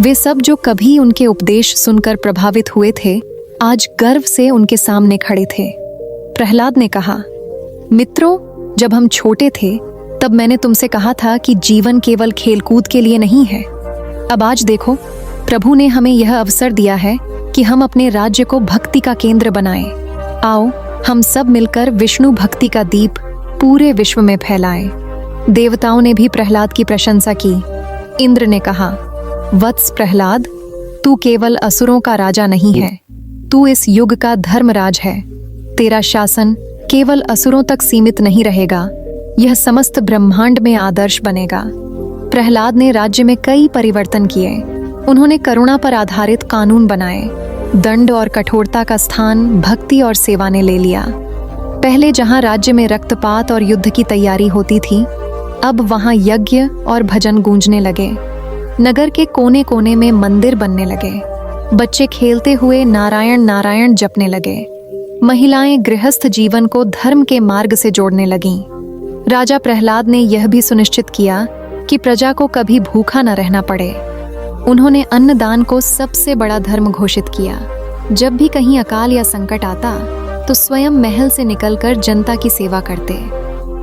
वे सब जो कभी उनके उपदेश सुनकर प्रभावित हुए थे, आज गर्व से उनके सामने खड़े थे। प्रहलाद ने कहा, मित्रों, जब हम छोटे थे तब मैंने तुमसे कहा था कि जीवन केवल खेलकूद के लिए नहीं है। अब आज देखो, प्रभु ने हमें यह अवसर दिया है कि हम अपने राज्य को भक्ति का केंद्र बनाएं। आओ हम सब मिलकर विष्णु भक्ति का दीप पूरे विश्व में फैलाएं। देवताओं ने भी प्रहलाद की प्रशंसा की। इंद्र ने कहा, वत्स प्रहलाद, तू केवल असुरों का राजा नहीं है, तू इस युग का धर्मराज है। तेरा शासन केवल असुरों तक सीमित नहीं रहेगा, यह समस्त ब्रह्मांड में आदर्श बनेगा। प्रहलाद ने राज्य में कई परिवर्तन किए। उन्होंने करुणा पर आधारित कानून बनाए। दंड और कठोरता का स्थान भक्ति और सेवा ने ले लिया। पहले जहां राज्य में रक्तपात और युद्ध की तैयारी होती थी, अब वहां यज्ञ और भजन गूंजने लगे। नगर के कोने कोने में मंदिर बनने लगे। बच्चे खेलते हुए नारायण नारायण जपने लगे। महिलाएं गृहस्थ जीवन को धर्म के मार्ग से जोड़ने लगीं। राजा प्रहलाद ने यह भी सुनिश्चित किया कि प्रजा को कभी भूखा न रहना पड़े। उन्होंने अन्नदान को सबसे बड़ा धर्म घोषित किया। जब भी कहीं अकाल या संकट आता तो स्वयं महल से निकलकर जनता की सेवा करते।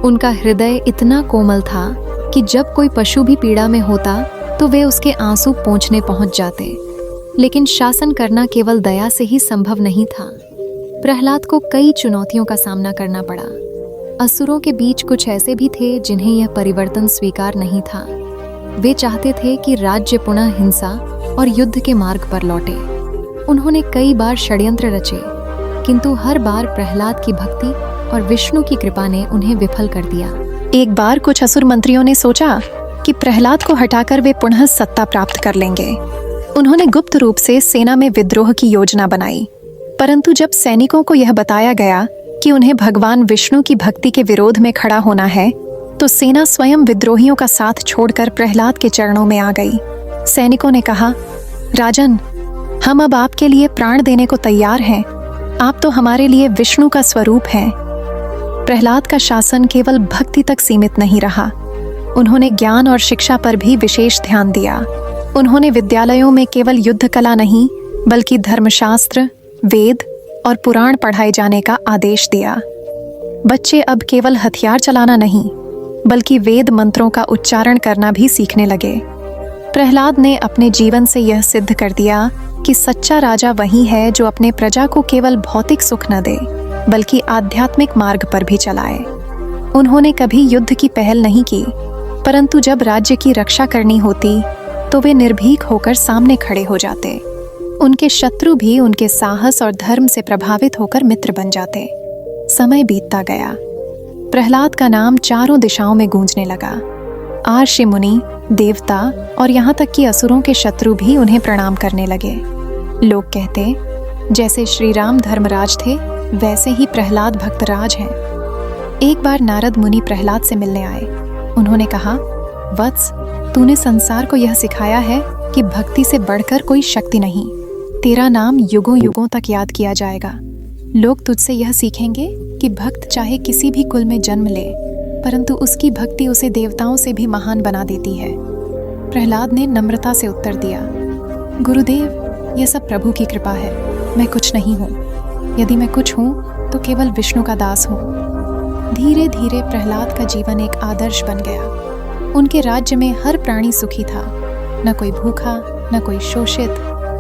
उनका हृदय इतना कोमल था कि जब कोई पशु भी पीड़ा में होता तो वे उसके आंसू पोंछने पहुंच जाते। लेकिन शासन करना केवल दया से ही संभव नहीं था। प्रहलाद को कई चुनौतियों का सामना करना पड़ा। असुरों के बीच कुछ ऐसे भी थे जिन्हें यह परिवर्तन स्वीकार नहीं था। वे चाहते थे कि राज्य पुनः हिंसा और युद्ध के मार्ग पर लौटे। उन्होंने कई बार षड्यंत्र रचे, किंतु हर बार प्रहलाद की भक्ति और विष्णु की कृपा ने उन्हें विफल कर दिया। एक बार कुछ असुर मंत्रियों ने सोचा कि प्रहलाद को हटाकर वे पुनः सत्ता प्राप्त कर लेंगे। उन्होंने गुप्त रूप से सेना में विद्रोह की योजना बनाई, परंतु जब सैनिकों को यह बताया गया कि उन्हें भगवान विष्णु की भक्ति के विरोध में खड़ा होना है, तो सेना स्वयं विद्रोहियों का साथ छोड़कर प्रहलाद के चरणों में आ गई। सैनिकों ने कहा, राजन, हम अब आपके लिए प्राण देने को तैयार हैं। आप तो हमारे लिए विष्णु का स्वरूप हैं। प्रहलाद का शासन केवल भक्ति तक सीमित नहीं रहा। उन्होंने ज्ञान और शिक्षा पर भी विशेष ध्यान दिया। उन्होंने विद्यालयों में केवल युद्ध कला नहीं, बल्कि धर्मशास्त्र, वेद और पुराण पढ़ाए जाने का आदेश दिया। बच्चे अब केवल हथियार चलाना नहीं, बल्कि वेद मंत्रों का उच्चारण करना भी सीखने लगे। प्रहलाद ने अपने जीवन से यह सिद्ध कर दिया कि सच्चा राजा वही है जो अपने प्रजा को केवल भौतिक सुख न दे, बल्कि आध्यात्मिक मार्ग पर भी चलाए। उन्होंने कभी युद्ध की पहल नहीं की, परंतु जब राज्य की रक्षा करनी होती तो वे निर्भीक होकर सामने खड़े हो जाते। उनके शत्रु भी उनके साहस और धर्म से प्रभावित होकर मित्र बन जाते। समय बीतता गया। प्रहलाद का नाम चारों दिशाओं में गूंजने लगा। आर्षि मुनि, देवता और यहाँ तक कि असुरों के शत्रु भी उन्हें प्रणाम करने लगे। लोग कहते, जैसे श्री राम धर्मराज थे, वैसे ही प्रहलाद भक्तराज हैं। एक बार नारद मुनि प्रहलाद से मिलने आए। उन्होंने कहा, वत्स, तूने संसार को यह सिखाया है कि भक्ति से बढ़कर कोई शक्ति नहीं। तेरा नाम युगों युगों तक याद किया जाएगा। लोग तुझसे यह सीखेंगे कि भक्त चाहे किसी भी कुल में जन्म ले, परंतु उसकी भक्ति उसे देवताओं से भी महान बना देती है। प्रहलाद ने नम्रता से उत्तर दिया, गुरुदेव, यह सब प्रभु की कृपा है। मैं कुछ नहीं हूँ। यदि मैं कुछ हूँ तो केवल विष्णु का दास हूँ। धीरे धीरे प्रहलाद का जीवन एक आदर्श बन गया। उनके राज्य में हर प्राणी सुखी था, न कोई भूखा, न कोई शोषित,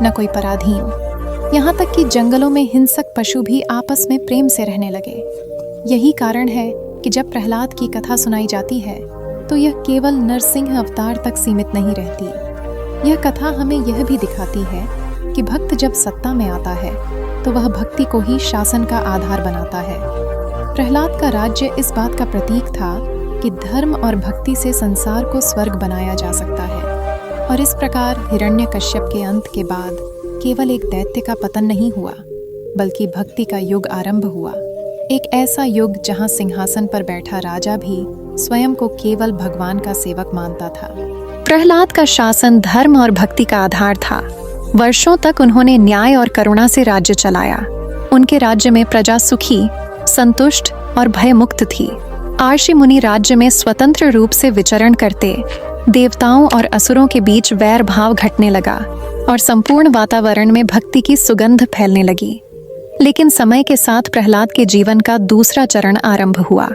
न कोई पराधीन। यहाँ तक कि जंगलों में हिंसक पशु भी आपस में प्रेम से रहने लगे। यही कारण है कि जब प्रहलाद की कथा सुनाई जाती है तो यह केवल नरसिंह अवतार तक सीमित नहीं रहती। यह कथा हमें यह भी दिखाती है कि भक्त जब सत्ता में आता है तो वह भक्ति को ही शासन का आधार बनाता है। प्रहलाद का राज्य इस बात का प्रतीक था कि धर्म और भक्ति से संसार को स्वर्ग बनाया जा सकता है। और इस प्रकार हिरण्यकश्यप के अंत के बाद केवल एक दैत्य का पतन नहीं हुआ, बल्कि भक्ति का युग आरंभ हुआ। एक ऐसा युग जहां सिंहासन पर बैठा राजा भी स्वयं को केवल भगवान का सेवक मानता था। प्रहलाद का शासन धर्म और भक्ति का आधार था। वर्षों तक उन्होंने न्याय और करुणा से राज्य चलाया। उनके राज्य में प्रजा सुखी, संतुष्ट और भयमुक्त थी। आर्षि मुनि राज्य में स्वतंत्र रूप से विचरण करते। देवताओं और असुरों के बीच वैर भाव घटने लगा और संपूर्ण वातावरण में भक्ति की सुगंध फैलने लगी। लेकिन समय के साथ प्रहलाद के जीवन का दूसरा चरण आरंभ हुआ।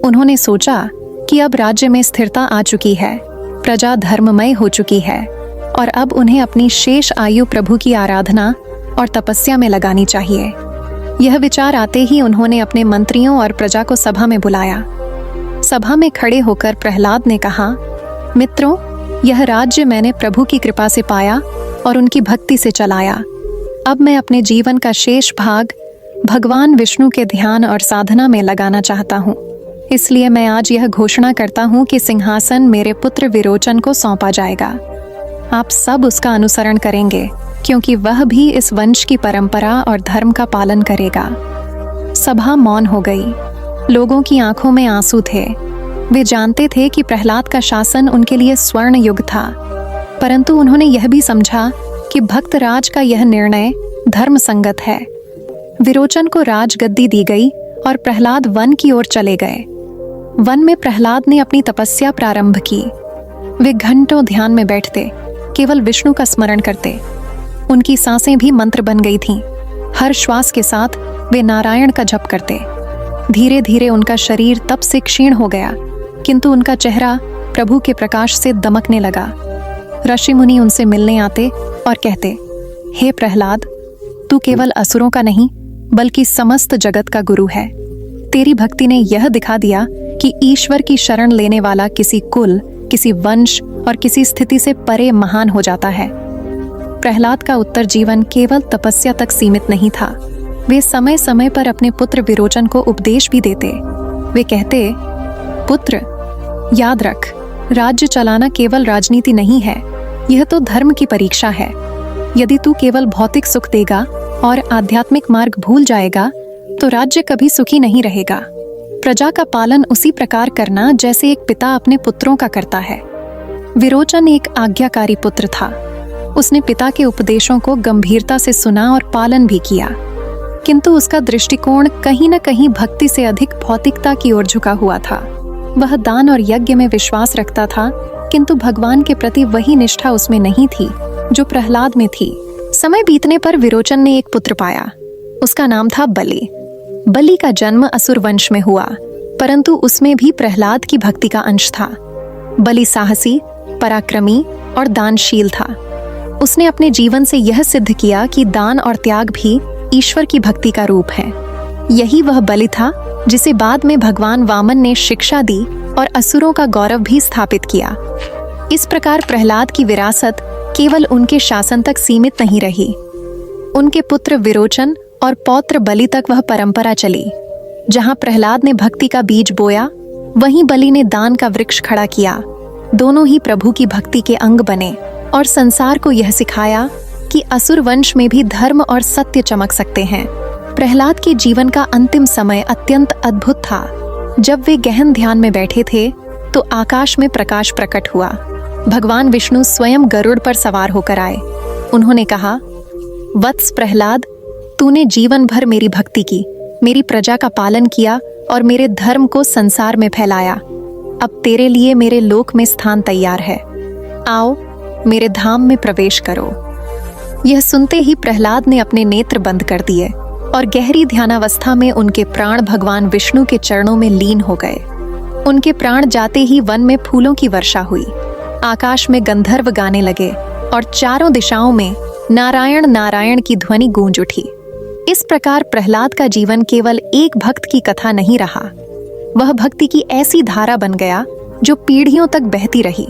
उन्होंने सोचा कि अब राज्य में स्थिरता आ चुकी है, प्रजा धर्ममय हो चुकी है और अब उन्हें अपनी शेष आयु प्रभु की आराधना और तपस्या में लगानी चाहिए। यह विचार आते ही उन्होंने अपने मंत्रियों और प्रजा को सभा में बुलाया। सभा में खड़े होकर प्रहलाद ने कहा, मित्रों, यह राज्य मैंने प्रभु की कृपा से पाया और उनकी भक्ति से चलाया। अब मैं अपने जीवन का शेष भाग भगवान विष्णु के ध्यान और साधना में लगाना चाहता हूँ। इसलिए मैं आज यह घोषणा करता हूँ कि सिंहासन मेरे पुत्र विरोचन को सौंपा जाएगा। आप सब उसका अनुसरण करेंगे, क्योंकि वह भी इस वंश की परंपरा और धर्म का पालन करेगा। सभा मौन हो गई। लोगों की आंखों में आंसू थे। वे जानते थे कि प्रहलाद का शासन उनके लिए स्वर्ण युग था, परंतु उन्होंने यह भी समझा कि भक्तराज का यह निर्णय धर्म संगत है। विरोचन को राजगद्दी दी गई और प्रहलाद वन की ओर चले गए। वन में प्रहलाद ने अपनी तपस्या प्रारंभ की। वे घंटों ध्यान में बैठते, केवल विष्णु का स्मरण करते। उनकी सांसें भी मंत्र बन गई थीं। हर श्वास के साथ वे नारायण का जप करते। धीरे धीरे उनका शरीर तप से क्षीण हो गया, किंतु उनका चेहरा प्रभु के प्रकाश से दमकने लगा। ऋषि मुनि उनसे मिलने आते और कहते, हे प्रहलाद, तू केवल असुरों का नहीं बल्कि समस्त जगत का गुरु है। तेरी भक्ति ने यह दिखा दिया कि ईश्वर की शरण लेने वाला किसी कुल, किसी वंश और किसी स्थिति से परे महान हो जाता है। प्रहलाद का उत्तर जीवन केवल तपस्या तक सीमित नहीं था। वे समय समय पर अपने पुत्र विरोचन को उपदेश भी देते। वे कहते, पुत्र, याद रख, राज्य चलाना केवल राजनीति नहीं है, यह तो धर्म की परीक्षा है। यदि तू केवल भौतिक सुख देगा और आध्यात्मिक मार्ग भूल जाएगा तो राज्य कभी सुखी नहीं रहेगा। प्रजा का पालन उसी प्रकार करना जैसे एक पिता अपने पुत्रों का करता है। विरोचन एक आज्ञाकारी पुत्र था। उसने पिता के उपदेशों को गंभीरता से सुना और पालन भी किया, किंतु उसका दृष्टिकोण कहीं न कहीं भक्ति से अधिक भौतिकता की ओर झुका हुआ था। वह दान और यज्ञ में विश्वास रखता था, किंतु भगवान के प्रति वही निष्ठा उसमें नहीं थी जो प्रहलाद में थी। समय बीतने पर विरोचन ने एक पुत्र पाया। उसका नाम था बलि। बलि का जन्म असुर वंश में हुआ, परंतु उसमें भी प्रहलाद की भक्ति का अंश था। बलि साहसी, पराक्रमी और दानशील था। उसने अपने जीवन से यह सिद्ध किया कि दान और त्याग भी ईश्वर की भक्ति का रूप है। यही वह बलि था जिसे बाद में भगवान वामन ने शिक्षा दी और असुरों का गौरव भी स्थापित किया। इस प्रकार प्रहलाद की विरासत केवल उनके शासन तक सीमित नहीं रही। उनके पुत्र विरोचन और पौत्र बलि तक वह परंपरा चली। जहां प्रहलाद ने भक्ति का बीज बोया, वहीं बलि ने दान का वृक्ष खड़ा किया। दोनों ही प्रभु की भक्ति के अंग बने और संसार को यह सिखाया कि असुर वंश में भी धर्म और सत्य चमक सकते हैं। प्रहलाद के जीवन का अंतिम समय अत्यंत अद्भुत था। जब वे गहन ध्यान में बैठे थे तो आकाश में प्रकाश प्रकट हुआ। भगवान विष्णु स्वयं गरुड़ पर सवार होकर आए। उन्होंने कहा, वत्स प्रहलाद, तूने जीवन भर मेरी भक्ति की, मेरी प्रजा का पालन किया और मेरे धर्म को संसार में फैलाया। अब तेरे लिए मेरे लोक में स्थान तैयार है। आओ, मेरे धाम में प्रवेश करो। यह सुनते ही प्रहलाद ने अपने नेत्र बंद कर दिए और गहरी ध्यानावस्था में उनके प्राण भगवान विष्णु के चरणों में लीन हो गए। उनके प्राण जाते ही वन में फूलों की वर्षा हुई। आकाश में गंधर्व गाने लगे और चारों दिशाओं में नारायण नारायण की ध्वनि गूंज उठी। इस प्रकार प्रहलाद का जीवन केवल एक भक्त की कथा नहीं रहा, वह भक्ति की ऐसी धारा बन गया जो पीढ़ियों तक बहती रही।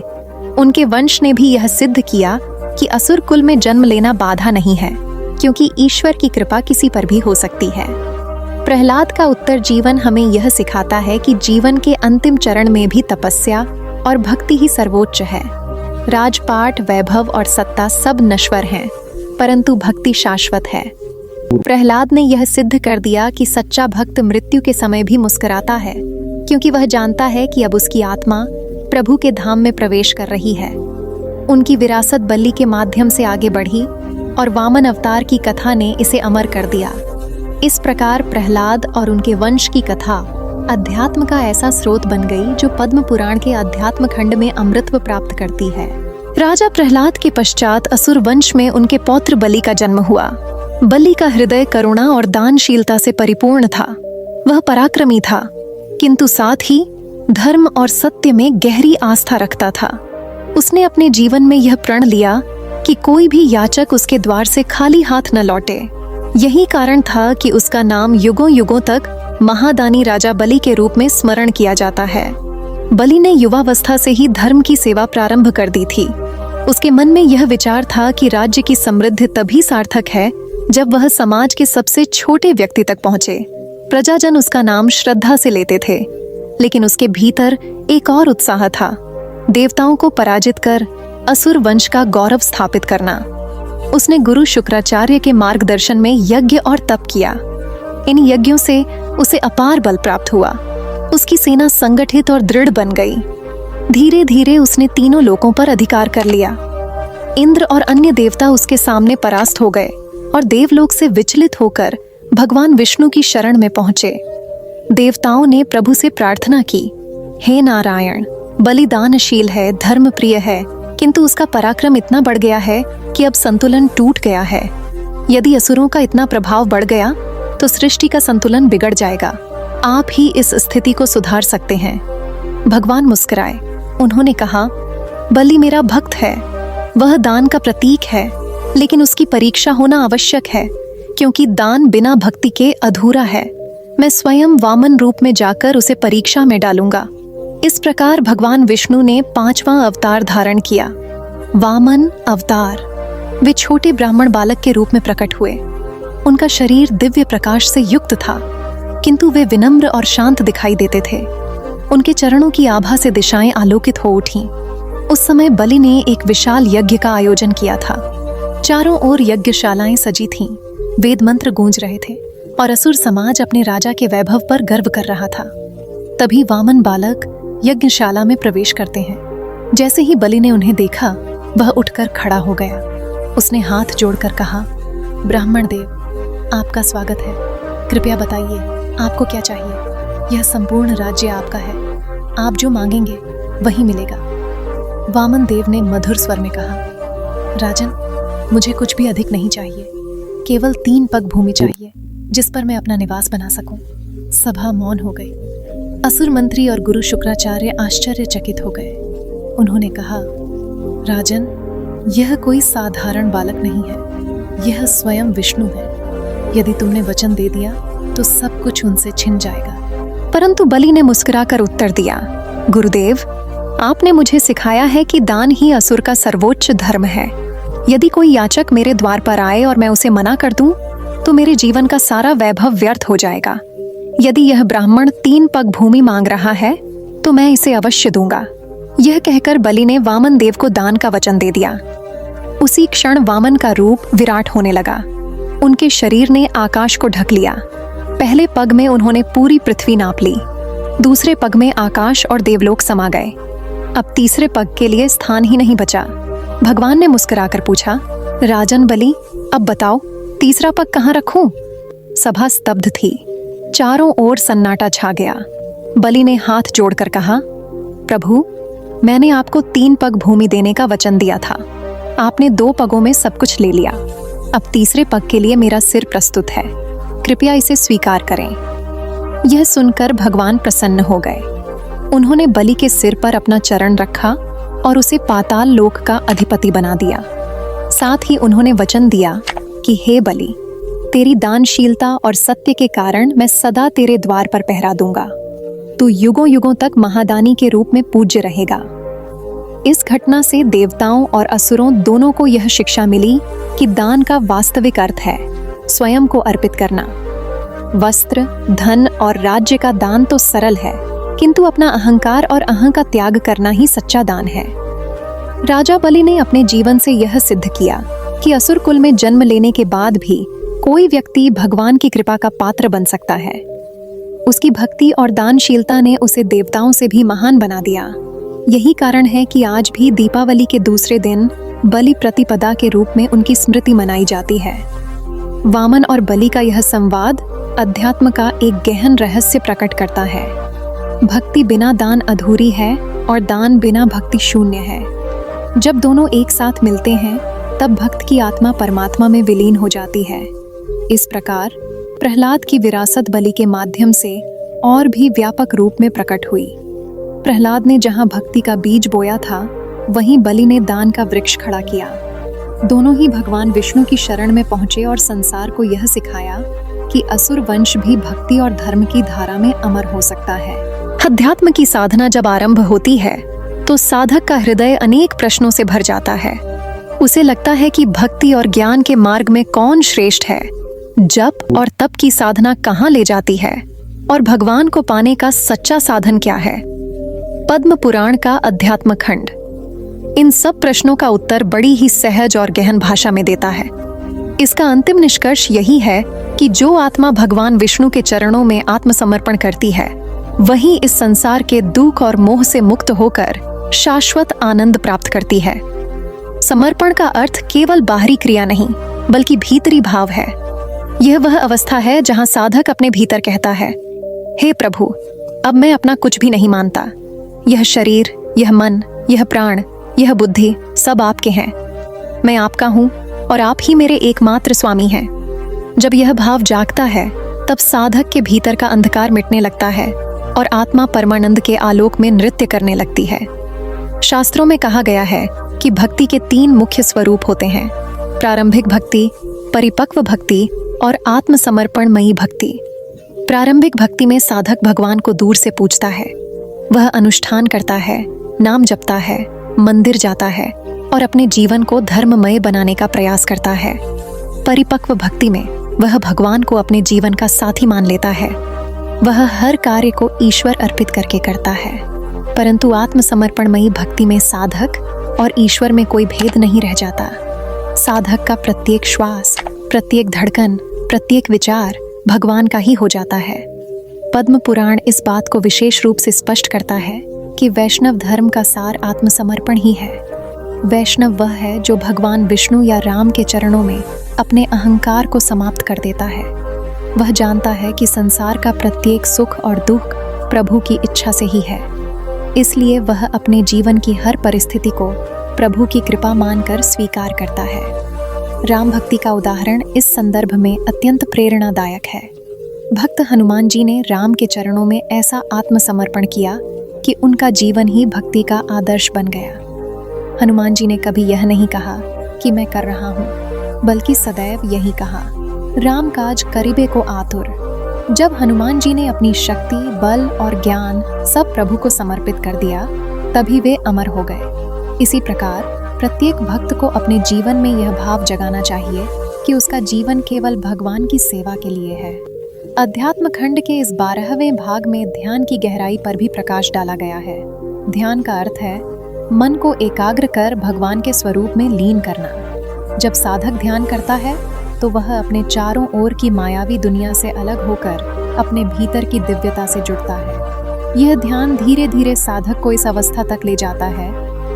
उनके वंश ने भी यह सिद्ध किया कि असुर कुल में जन्म लेना बाधा नहीं है, क्योंकि ईश्वर की कृपा किसी पर भी हो सकती है। प्रहलाद का उत्तर जीवन हमें यह सिखाता है कि जीवन के अंतिम चरण में भी तपस्या और भक्ति ही सर्वोच्च है। राजपाट, वैभव और सत्ता सब नश्वर हैं, परंतु भक्ति शाश्वत है। प्रहलाद ने यह सिद्ध कर दिया कि सच्चा भक्त मृत्यु के समय भी मुस्कुराता है, क्योंकि वह जानता है कि अब उसकी आत्मा प्रभु के धाम में प्रवेश कर रही है। उनकी विरासत बलि के माध्यम से आगे बढ़ी और वामन अवतार की कथा ने इसे अमर कर दिया। इस प्रकार प्रहलाद और उनके वंश की कथा अध्यात्म का ऐसा स्रोत बन गई जो पद्म पुराण के अध्यात्म खंड में अमृतत्व प्राप्त करती है। राजा प्रहलाद के पश्चात असुर वंश में उनके पौत्र बलि का जन्म हुआ। बलि का हृदय करुणा और दानशीलता से परिपूर्ण था। वह पराक्रमी था, किंतु साथ ही धर्म और सत्य में गहरी आस्था रखता था। उसने अपने जीवन में यह प्रण लिया कि कोई भी याचक उसके द्वार से खाली हाथ न लौटे। यही कारण था कि उसका नाम युगों युगों तक महादानी राजा बलि के रूप में स्मरण किया जाता है। बलि ने युवावस्था से ही धर्म की सेवा प्रारंभ कर दी थी। उसके मन में यह विचार था कि राज्य की समृद्धि तभी सार्थक है जब वह समाज के सबसे छोटे व्यक्ति तक पहुंचे। प्रजाजन उसका नाम श्रद्धा से लेते थे, लेकिन उसके भीतर एक और उत्साह था, देवताओं को पराजित कर असुर वंश का गौरव स्थापित करना। उसने गुरु शुक्राचार्य के मार्गदर्शन में यज्ञ और तप किया। इन यज्ञों से उसे अपार बल प्राप्त हुआ। उसकी सेना संगठित और दृढ़ बन गई। धीरे धीरे उसने तीनों लोकों पर अधिकार कर लिया। इंद्र और अन्य देवता उसके सामने परास्त हो गए और देवलोक से विचलित होकर भगवान विष्णु की शरण में पहुंचे। देवताओं ने प्रभु से प्रार्थना की, हे नारायण, बलिदानशील है, धर्म प्रिय है, किंतु उसका पराक्रम इतना बढ़ गया है कि अब संतुलन टूट गया है। यदि असुरों का इतना प्रभाव बढ़ गया तो सृष्टि का संतुलन बिगड़ जाएगा। आप ही इस स्थिति को सुधार सकते हैं। भगवान मुस्कुराए। उन्होंने कहा, बलि मेरा भक्त है, वह दान का प्रतीक है, लेकिन उसकी परीक्षा होना आवश्यक है, क्योंकि दान बिना भक्ति के अधूरा है। मैं स्वयं वामन रूप में जाकर उसे परीक्षा में डालूंगा। इस प्रकार भगवान विष्णु ने 5वां अवतार धारण किया, वामन अवतार। वे छोटे ब्राह्मण बालक के रूप में प्रकट हुए। उनका शरीर दिव्य प्रकाश से युक्त था, किंतु वे विनम्र और शांत दिखाई देते थे। उनके चरणों की आभा से दिशाएं आलोकित हो उठीं। उस समय बलि ने एक विशाल यज्ञ का आयोजन किया था। चारों ओर यज्ञशालाएं सजी थीं, वेद मंत्र गूंज रहे थे और असुर समाज अपने राजा के वैभव पर गर्व कर रहा था। तभी वामन बालक यज्ञशाला में प्रवेश करते हैं। जैसे ही बलि ने उन्हें देखा, वह उठकर खड़ा हो गया। उसने हाथ जोड़कर कहा, ब्राह्मण देव, आपका स्वागत है। कृपया बताइए, आपको क्या चाहिए? यह संपूर्ण राज्य आपका है। आप जो मांगेंगे वही मिलेगा। वामन देव ने मधुर स्वर में कहा, राजन, मुझे कुछ भी अधिक नहीं चाहिए। केवल 3 पग भूमि चाहिए, जिस पर मैं अपना निवास बना सकूं। सभा मौन हो गई। असुर मंत्री और गुरु शुक्राचार्य आश्चर्यचकित हो गए। उन्होंने कहा, राजन, यह कोई साधारण बालक नहीं है, यह स्वयं विष्णु है। यदि तुमने वचन दे दिया तो सब कुछ उनसे छिन जाएगा। परंतु बलि ने मुस्कुराकर उत्तर दिया, गुरुदेव, आपने मुझे सिखाया है कि दान ही असुर का सर्वोच्च धर्म है। यदि कोई याचक मेरे द्वार पर आए और मैं उसे मना कर दूं, तो मेरे जीवन का सारा वैभव व्यर्थ हो जाएगा। यदि यह ब्राह्मण 3 पग भूमि मांग रहा है तो मैं इसे अवश्य दूंगा। यह कहकर बलि ने वामन देव को दान का वचन दे दिया। उसी क्षण वामन का रूप विराट होने लगा। उनके शरीर ने आकाश को ढक लिया। पहले पग में उन्होंने पूरी पृथ्वी नाप ली, दूसरे पग में आकाश और देवलोक समा गए। अब तीसरे पग के लिए स्थान ही नहीं बचा। भगवान ने मुस्कुराकर पूछा, राजन बलि, अब बताओ तीसरा पग कहाँ रखूं? सभा स्तब्ध थी। चारों ओर सन्नाटा छा गया। बलि ने हाथ जोड़कर कहा, प्रभु, मैंने आपको 3 पग भूमि देने का वचन दिया था। आपने 2 पगों में सब कुछ ले लिया। अब तीसरे पग के लिए मेरा सिर प्रस्तुत है। कृपया इसे स्वीकार करें। यह सुनकर भगवान प्रसन्न हो गए। उन्होंने बलि के सिर पर अपना चरण रखा और उसे पाताल लोक का अधिपति बना दिया। साथ ही उन्होंने वचन दिया कि हे बलि, तेरी दानशीलता और सत्य के कारण मैं सदा तेरे द्वार पर पहरा दूंगा। तू युगों युगों तक महादानी के रूप में पूज्य रहेगा। इस घटना से देवताओं और असुरों दोनों को यह शिक्षा मिली कि दान का वास्तविक अर्थ है स्वयं को अर्पित करना। वस्त्र, धन और राज्य का दान तो सरल है, किंतु अपना अहंकार और अहं का त्याग करना ही सच्चा दान है। राजा बलि ने अपने जीवन से यह सिद्ध किया कि असुर कुल में जन्म लेने के बाद भी कोई व्यक्ति भगवान की कृपा का पात्र बन सकता है। उसकी भक्ति और दानशीलता ने उसे देवताओं से भी महान बना दिया। यही कारण है कि आज भी दीपावली के दूसरे दिन बलि प्रतिपदा के रूप में उनकी स्मृति मनाई जाती है। वामन और बलि का यह संवाद अध्यात्म का एक गहन रहस्य प्रकट करता है। भक्ति बिना दान अधूरी है और दान बिना भक्ति शून्य है। जब दोनों एक साथ मिलते हैं, तब भक्त की आत्मा परमात्मा में विलीन हो जाती है। इस प्रकार प्रहलाद की विरासत बलि के माध्यम से और भी व्यापक रूप में प्रकट हुई। प्रहलाद ने जहां भक्ति का बीज बोया था, वहीं बलि ने दान का वृक्ष खड़ा किया। दोनों ही भगवान विष्णु की शरण में पहुंचे और संसार को यह सिखाया कि असुर वंश भी भक्ति और धर्म की धारा में अमर हो सकता है। अध्यात्म की साधना जब आरंभ होती है तो साधक का हृदय अनेक प्रश्नों से भर जाता है। उसे लगता है कि भक्ति और ज्ञान के मार्ग में कौन श्रेष्ठ है, जप और तप की साधना कहाँ ले जाती है, और भगवान को पाने का सच्चा साधन क्या है। पद्म पुराण का अध्यात्म खंड इन सब प्रश्नों का उत्तर बड़ी ही सहज और गहन भाषा में देता है। इसका अंतिम निष्कर्ष यही है कि जो आत्मा भगवान विष्णु के चरणों में आत्मसमर्पण करती है, वही इस संसार के दुख और मोह से मुक्त होकर शाश्वत आनंद प्राप्त करती है। समर्पण का अर्थ केवल बाहरी क्रिया नहीं, बल्कि भीतरी भाव है। यह वह अवस्था है जहां साधक अपने भीतर कहता है, हे प्रभु, अब मैं अपना कुछ भी नहीं मानता। यह शरीर, यह मन, यह प्राण, यह बुद्धि सब आपके हैं। मैं आपका हूँ और आप ही मेरे एकमात्र स्वामी हैं। जब यह भाव जागता है तब साधक के भीतर का अंधकार मिटने लगता है और आत्मा परमानंद के आलोक में नृत्य करने लगती है। शास्त्रों में कहा गया है कि भक्ति के 3 मुख्य स्वरूप होते हैं: प्रारंभिक भक्ति, परिपक्व भक्ति और आत्मसमर्पणमयी भक्ति। प्रारंभिक भक्ति में साधक भगवान को दूर से पूजता है। वह अनुष्ठान करता है, नाम जपता है, मंदिर जाता है और अपने जीवन को धर्ममय बनाने का प्रयास करता है। परिपक्व भक्ति में वह भगवान को अपने जीवन का साथी मान लेता है। वह हर कार्य को ईश्वर अर्पित करके करता है। परंतु आत्मसमर्पणमयी भक्ति में साधक और ईश्वर में कोई भेद नहीं रह जाता। साधक का प्रत्येक श्वास, प्रत्येक धड़कन, प्रत्येक विचार भगवान का ही हो जाता है। पद्म पुराण इस बात को विशेष रूप से स्पष्ट करता है कि वैष्णव धर्म का सार आत्मसमर्पण ही है। वैष्णव वह है जो भगवान विष्णु या राम के चरणों में अपने अहंकार को समाप्त कर देता है। वह जानता है कि संसार का प्रत्येक सुख और दुख प्रभु की इच्छा से ही है, इसलिए वह अपने जीवन की हर परिस्थिति को प्रभु की कृपा मानकर स्वीकार करता है। राम भक्ति का उदाहरण इस संदर्भ में अत्यंत प्रेरणादायक है। भक्त हनुमान जी ने राम के चरणों में ऐसा आत्मसमर्पण किया कि उनका जीवन ही भक्ति का आदर्श बन गया। हनुमान जी ने कभी यह नहीं कहा कि मैं कर रहा हूँ, बल्कि सदैव यही कहा, राम काज करिबे को आतुर। जब हनुमान जी ने अपनी शक्ति, बल और ज्ञान सब प्रभु को समर्पित कर दिया, तभी वे अमर हो गए। इसी प्रकार प्रत्येक भक्त को अपने जीवन में यह भाव जगाना चाहिए कि उसका जीवन केवल भगवान की सेवा के लिए है। अध्यात्म खंड के इस 12वें भाग में ध्यान की गहराई पर भी प्रकाश डाला गया है। ध्यान का अर्थ है मन को एकाग्र कर भगवान के स्वरूप में लीन करना। जब साधक ध्यान करता है तो वह अपने चारों ओर की मायावी दुनिया से अलग होकर अपने भीतर की दिव्यता से जुड़ता है। यह ध्यान धीरे धीरे साधक को इस अवस्था तक ले जाता है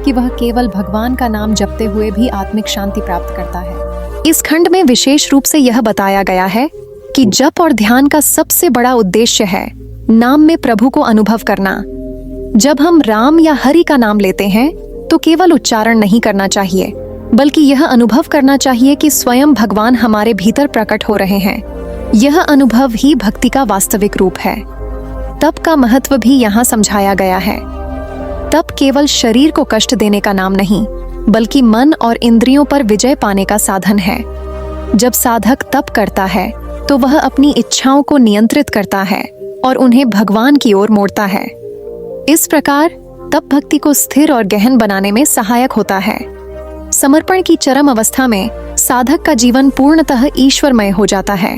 कि वह केवल भगवान का नाम जपते हुए भी आत्मिक शांति प्राप्त करता है। इस खंड में विशेष रूप से यह बताया गया है कि जप और ध्यान का सबसे बड़ा उद्देश्य है नाम में प्रभु को अनुभव करना। जब हम राम या हरि का नाम लेते हैं तो केवल उच्चारण नहीं करना चाहिए, बल्कि यह अनुभव करना चाहिए कि स्वयं भगवान हमारे भीतर प्रकट हो रहे हैं। यह अनुभव ही भक्ति का वास्तविक रूप है। तप का महत्व भी यहाँ समझाया गया है। तप केवल शरीर को कष्ट देने का नाम नहीं, बल्कि मन और इंद्रियों पर विजय पाने का साधन है। जब साधक तप करता है तो वह अपनी इच्छाओं को नियंत्रित करता है और उन्हें भगवान की ओर मोड़ता है। इस प्रकार तप भक्ति को स्थिर और गहन बनाने में सहायक होता है। समर्पण की चरम अवस्था में साधक का जीवन पूर्णतः ईश्वरमय हो जाता है।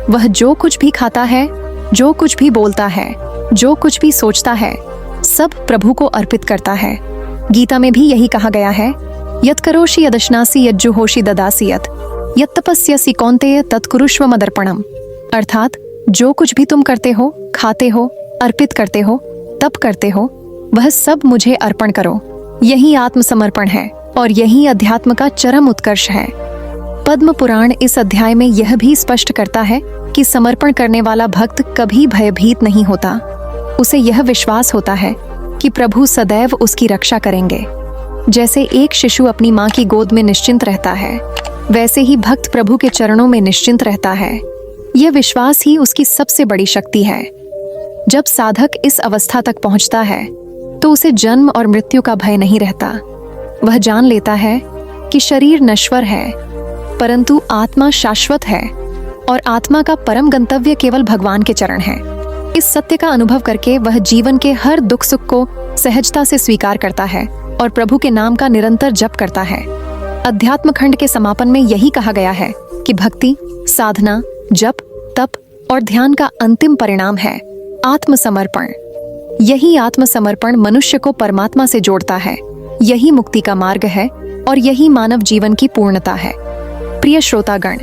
वह जो कुछ भी खाता है, जो कुछ भी बोलता है, जो कुछ भी सोचता है, सब प्रभु को अर्पित करता है। गीता में भी यही कहा गया है, यत् करोषि यदश्नासि यज्जुहोषि ददासि यत् तपस्यसि कौन्तेय तत्कुरुष्व मदर्पणम। अर्थात जो कुछ भी तुम करते हो, खाते हो, अर्पित करते हो, तप करते हो, वह सब मुझे अर्पण करो। यही आत्मसमर्पण है और यही अध्यात्म का चरम उत्कर्ष है। पद्म पुराण इस अध्याय में यह भी स्पष्ट करता है कि समर्पण करने वाला भक्त कभी भयभीत नहीं होता। उसे यह विश्वास होता है कि प्रभु सदैव उसकी रक्षा करेंगे। जैसे एक शिशु अपनी माँ की गोद में निश्चिंत रहता है, वैसे ही भक्त प्रभु के चरणों में निश्चिंत रहता है। यह विश्वास ही उसकी सबसे बड़ी शक्ति है। जब साधक इस अवस्था तक पहुंचता है तो उसे जन्म और मृत्यु का भय नहीं रहता। वह जान लेता है कि शरीर नश्वर है, परंतु आत्मा शाश्वत है और आत्मा का परम गंतव्य केवल भगवान के चरण है। इस सत्य का अनुभव करके वह जीवन के हर दुख सुख को सहजता से स्वीकार करता है और प्रभु के नाम का निरंतर जप करता है। अध्यात्म खंड के समापन में यही कहा गया है कि भक्ति, साधना, जप, तप और ध्यान का अंतिम परिणाम है आत्मसमर्पण। यही आत्मसमर्पण मनुष्य को परमात्मा से जोड़ता है। यही मुक्ति का मार्ग है और यही मानव जीवन की पूर्णता है। प्रिय श्रोतागण,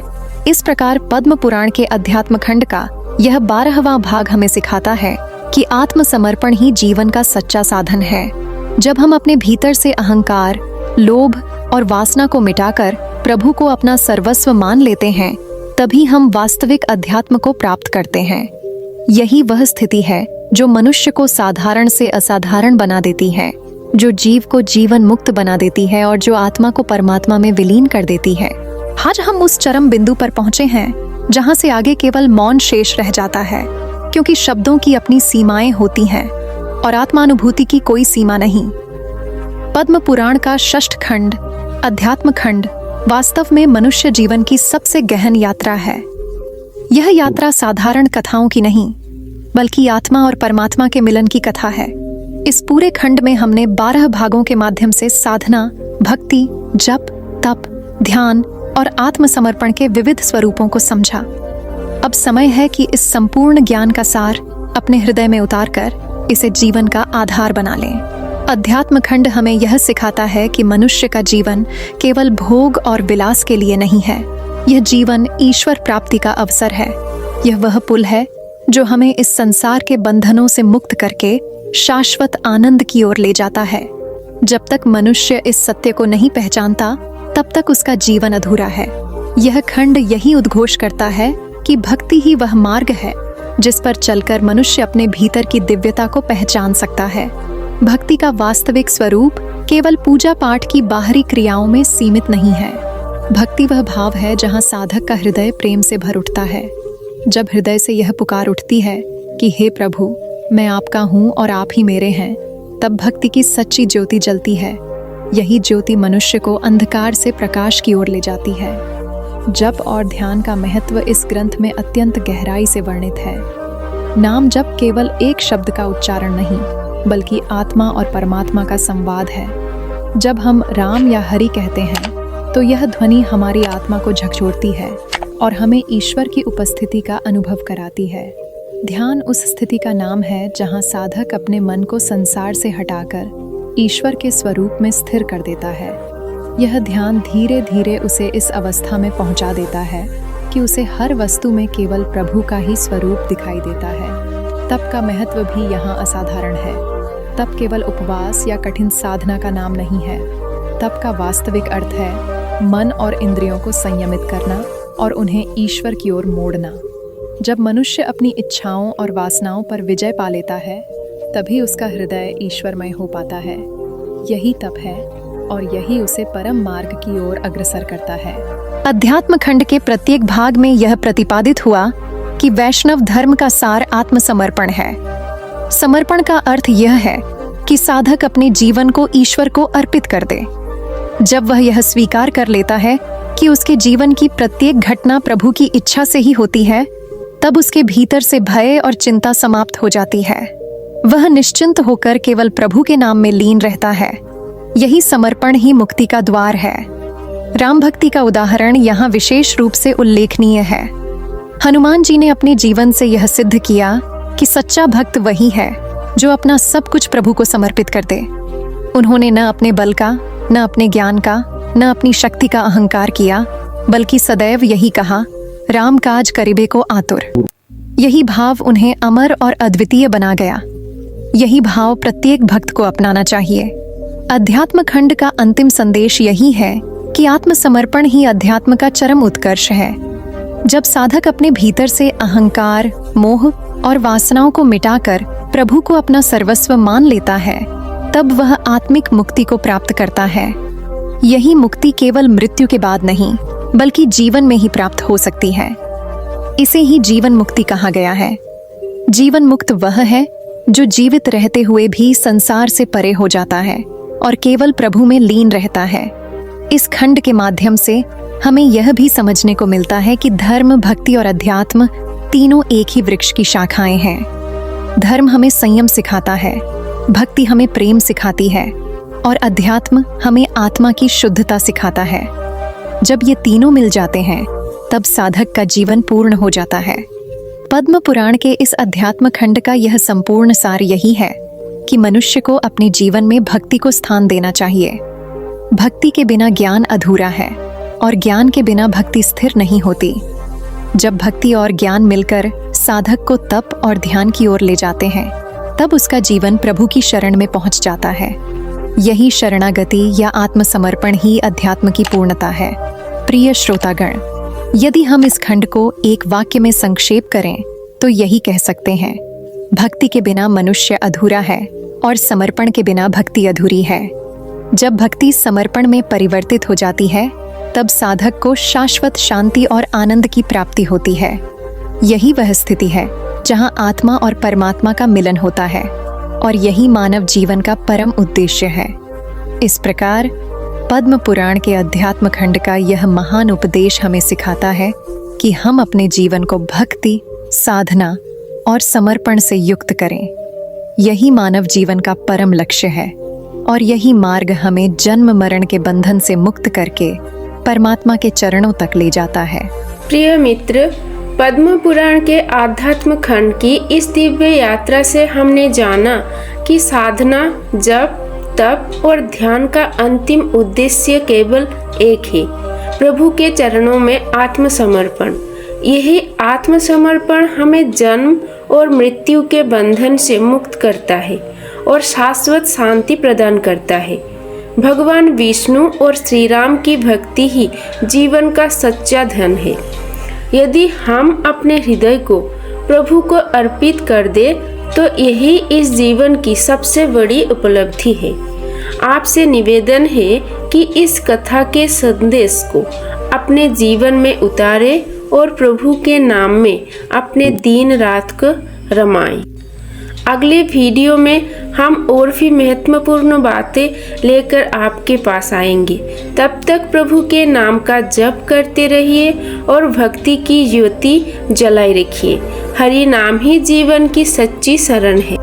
इस प्रकार पद्म पुराण के अध्यात्म खंड का यह 12वां भाग हमें सिखाता है कि आत्मसमर्पण ही जीवन का सच्चा साधन है। जब हम अपने भीतर से अहंकार, लोभ और वासना को मिटाकर प्रभु को अपना सर्वस्व मान लेते हैं, तभी हम वास्तविक अध्यात्म को प्राप्त करते हैं। यही वह स्थिति है जो मनुष्य को साधारण से असाधारण बना देती है। जो जीव को जीवन मुक्त बना देती है और जो आत्मा को परमात्मा में विलीन कर देती है। आज हम उस चरम बिंदु पर पहुंचे हैं जहां से आगे केवल मौन शेष रह जाता है, क्योंकि शब्दों की अपनी सीमाएं होती हैं और आत्मानुभूति की कोई सीमा नहीं। पद्म पुराण का षष्ठ खंड, अध्यात्म खंड, वास्तव में मनुष्य जीवन की सबसे गहन यात्रा है। यह यात्रा साधारण कथाओं की नहीं, बल्कि आत्मा और परमात्मा के मिलन की कथा है। इस पूरे खंड में हमने 12 भागों के माध्यम से साधना, भक्ति, जप, तप, ध्यान और आत्मसमर्पण के विविध स्वरूपों को समझा। अब समय है कि इस संपूर्ण ज्ञान का सार अपने हृदय में उतारकर इसे जीवन का आधार बना लें। अध्यात्म खंड हमें यह सिखाता है कि मनुष्य का जीवन केवल भोग और विलास के लिए नहीं है। यह जीवन ईश्वर प्राप्ति का अवसर है। यह वह पुल है जो हमें इस संसार के बंधनों से मुक्त करके शाश्वत आनंद की ओर ले जाता है। जब तक मनुष्य इस सत्य को नहीं पहचानता, तब तक उसका जीवन अधूरा है। यह खंड यही उद्घोष करता है कि भक्ति ही वह मार्ग है जिस पर चलकर मनुष्य अपने भीतर की दिव्यता को पहचान सकता है। भक्ति का वास्तविक स्वरूप केवल पूजा पाठ की बाहरी क्रियाओं में सीमित नहीं है। भक्ति वह भाव है जहां साधक का हृदय प्रेम से भर उठता है। जब हृदय से यह पुकार उठती है कि हे प्रभु, मैं आपका हूँ और आप ही मेरे हैं, तब भक्ति की सच्ची ज्योति जलती है। यही ज्योति मनुष्य को अंधकार से प्रकाश की ओर ले जाती है। जप और ध्यान का महत्व इस ग्रंथ में अत्यंत गहराई से वर्णित है। नाम जप केवल एक शब्द का उच्चारण नहीं, बल्कि आत्मा और परमात्मा का संवाद है। जब हम राम या हरि कहते हैं तो यह ध्वनि हमारी आत्मा को झकझोरती है और हमें ईश्वर की उपस्थिति का अनुभव कराती है। ध्यान उस स्थिति का नाम है जहां साधक अपने मन को संसार से हटाकर ईश्वर के स्वरूप में स्थिर कर देता है। यह ध्यान धीरे धीरे उसे इस अवस्था में पहुंचा देता है कि उसे हर वस्तु में केवल प्रभु का ही स्वरूप दिखाई देता है। तप का महत्व भी यहाँ असाधारण है। तप केवल उपवास या कठिन साधना का नाम नहीं है। तप का वास्तविक अर्थ है मन और इंद्रियों को संयमित करना और उन्हें ईश्वर की ओर मोड़ना। जब मनुष्य अपनी इच्छाओं और वासनाओं पर विजय पा लेता है, तभी उसका हृदय ईश्वरमय हो पाता है। यही तप है और यही उसे परम मार्ग की ओर अग्रसर करता है। अध्यात्म खंड के प्रत्येक भाग में यह प्रतिपादित हुआ कि वैष्णव धर्म का सार आत्मसमर्पण है। समर्पण का अर्थ यह है कि साधक अपने जीवन को ईश्वर को अर्पित कर दे। जब वह यह स्वीकार कर लेता है कि उसके जीवन की प्रत्येक घटना प्रभु की इच्छा से ही होती है, तब उसके भीतर से भय और चिंता समाप्त हो जाती है। वह निश्चिंत होकर केवल प्रभु के नाम में लीन रहता है। यही समर्पण ही मुक्ति का द्वार है। राम भक्ति का उदाहरण यहाँ विशेष रूप से उल्लेखनीय है। हनुमान जी ने अपने जीवन से यह सिद्ध किया कि सच्चा भक्त वही है जो अपना सब कुछ प्रभु को समर्पित कर दे। उन्होंने न अपने बल का, न अपने ज्ञान का, न अपनी शक्ति का अहंकार किया, बल्कि सदैव यही कहा, राम काज करिबे को आतुर। यही भाव उन्हें अमर और अद्वितीय बना गया। यही भाव प्रत्येक भक्त को अपनाना चाहिए। अध्यात्म खंड का अंतिम संदेश यही है कि आत्मसमर्पण ही अध्यात्म का चरम उत्कर्ष है। जब साधक अपने भीतर से अहंकार, मोह और वासनाओं को मिटाकर प्रभु को अपना सर्वस्व मान लेता है, तब वह आत्मिक मुक्ति को प्राप्त करता है। यही मुक्ति केवल मृत्यु के बाद नहीं, बल्कि जीवन में ही प्राप्त हो सकती है। इसे ही जीवन मुक्ति कहा गया है। जीवन मुक्त वह है जो जीवित रहते हुए भी संसार से परे हो जाता है और केवल प्रभु में लीन रहता है। इस खंड के माध्यम से हमें यह भी समझने को मिलता है कि धर्म, भक्ति और अध्यात्म तीनों एक ही वृक्ष की शाखाएं हैं। धर्म हमें संयम सिखाता है, भक्ति हमें प्रेम सिखाती है और अध्यात्म हमें आत्मा की शुद्धता सिखाता है। जब ये तीनों मिल जाते हैं, तब साधक का जीवन पूर्ण हो जाता है। पद्म पुराण के इस अध्यात्म खंड का यह संपूर्ण सार यही है कि मनुष्य को अपने जीवन में भक्ति को स्थान देना चाहिए। भक्ति के बिना ज्ञान अधूरा है और ज्ञान के बिना भक्ति स्थिर नहीं होती। जब भक्ति और ज्ञान मिलकर साधक को तप और ध्यान की ओर ले जाते हैं, तब उसका जीवन प्रभु की शरण में पहुंच जाता है। यही शरणागति या आत्मसमर्पण ही अध्यात्म की पूर्णता है। प्रिय श्रोतागण, यदि हम इस खंड को एक वाक्य में संक्षेप करें तो यही कह सकते हैं, भक्ति के बिना मनुष्य अधूरा है और समर्पण के बिना भक्ति अधूरी है। जब भक्ति समर्पण में परिवर्तित हो जाती है, तब साधक को शाश्वत शांति और आनंद की प्राप्ति होती है। यही वह स्थिति है जहां आत्मा और परमात्मा का मिलन होता है, और यही मानव जीवन का परम उद्देश्य है। इस प्रकार पद्म पुराण के अध्यात्म खंड का यह महान उपदेश हमें सिखाता है कि हम अपने जीवन को भक्ति, साधना और समर्पण से युक्त करें। यही मानव जीवन का परम लक्ष्य है, और यही मार्ग हमें जन्म मरण के बंधन से मुक्त करके परमात्मा के चरणों तक ले जाता है। प्रिय मित्र, पद्म पुराण के आध्यात्म खंड की इस दिव्य यात्रा से हमने जाना कि साधना, जप, तप और ध्यान का अंतिम उद्देश्य केवल एक है, प्रभु के चरणों में आत्मसमर्पण। यही आत्मसमर्पण हमें जन्म और मृत्यु के बंधन से मुक्त करता है और शाश्वत शांति प्रदान करता है। भगवान विष्णु और श्री राम की भक्ति ही जीवन का सच्चा धन है। यदि हम अपने हृदय को प्रभु को अर्पित कर दे तो यही इस जीवन की सबसे बड़ी उपलब्धि है। आपसे निवेदन है कि इस कथा के संदेश को अपने जीवन में उतारे और प्रभु के नाम में अपने दिन रात को रमाएं। अगले वीडियो में हम और भी महत्वपूर्ण बातें लेकर आपके पास आएंगे। तब तक प्रभु के नाम का जप करते रहिए और भक्ति की ज्योति जलाए रखिए। हरि नाम ही जीवन की सच्ची शरण है।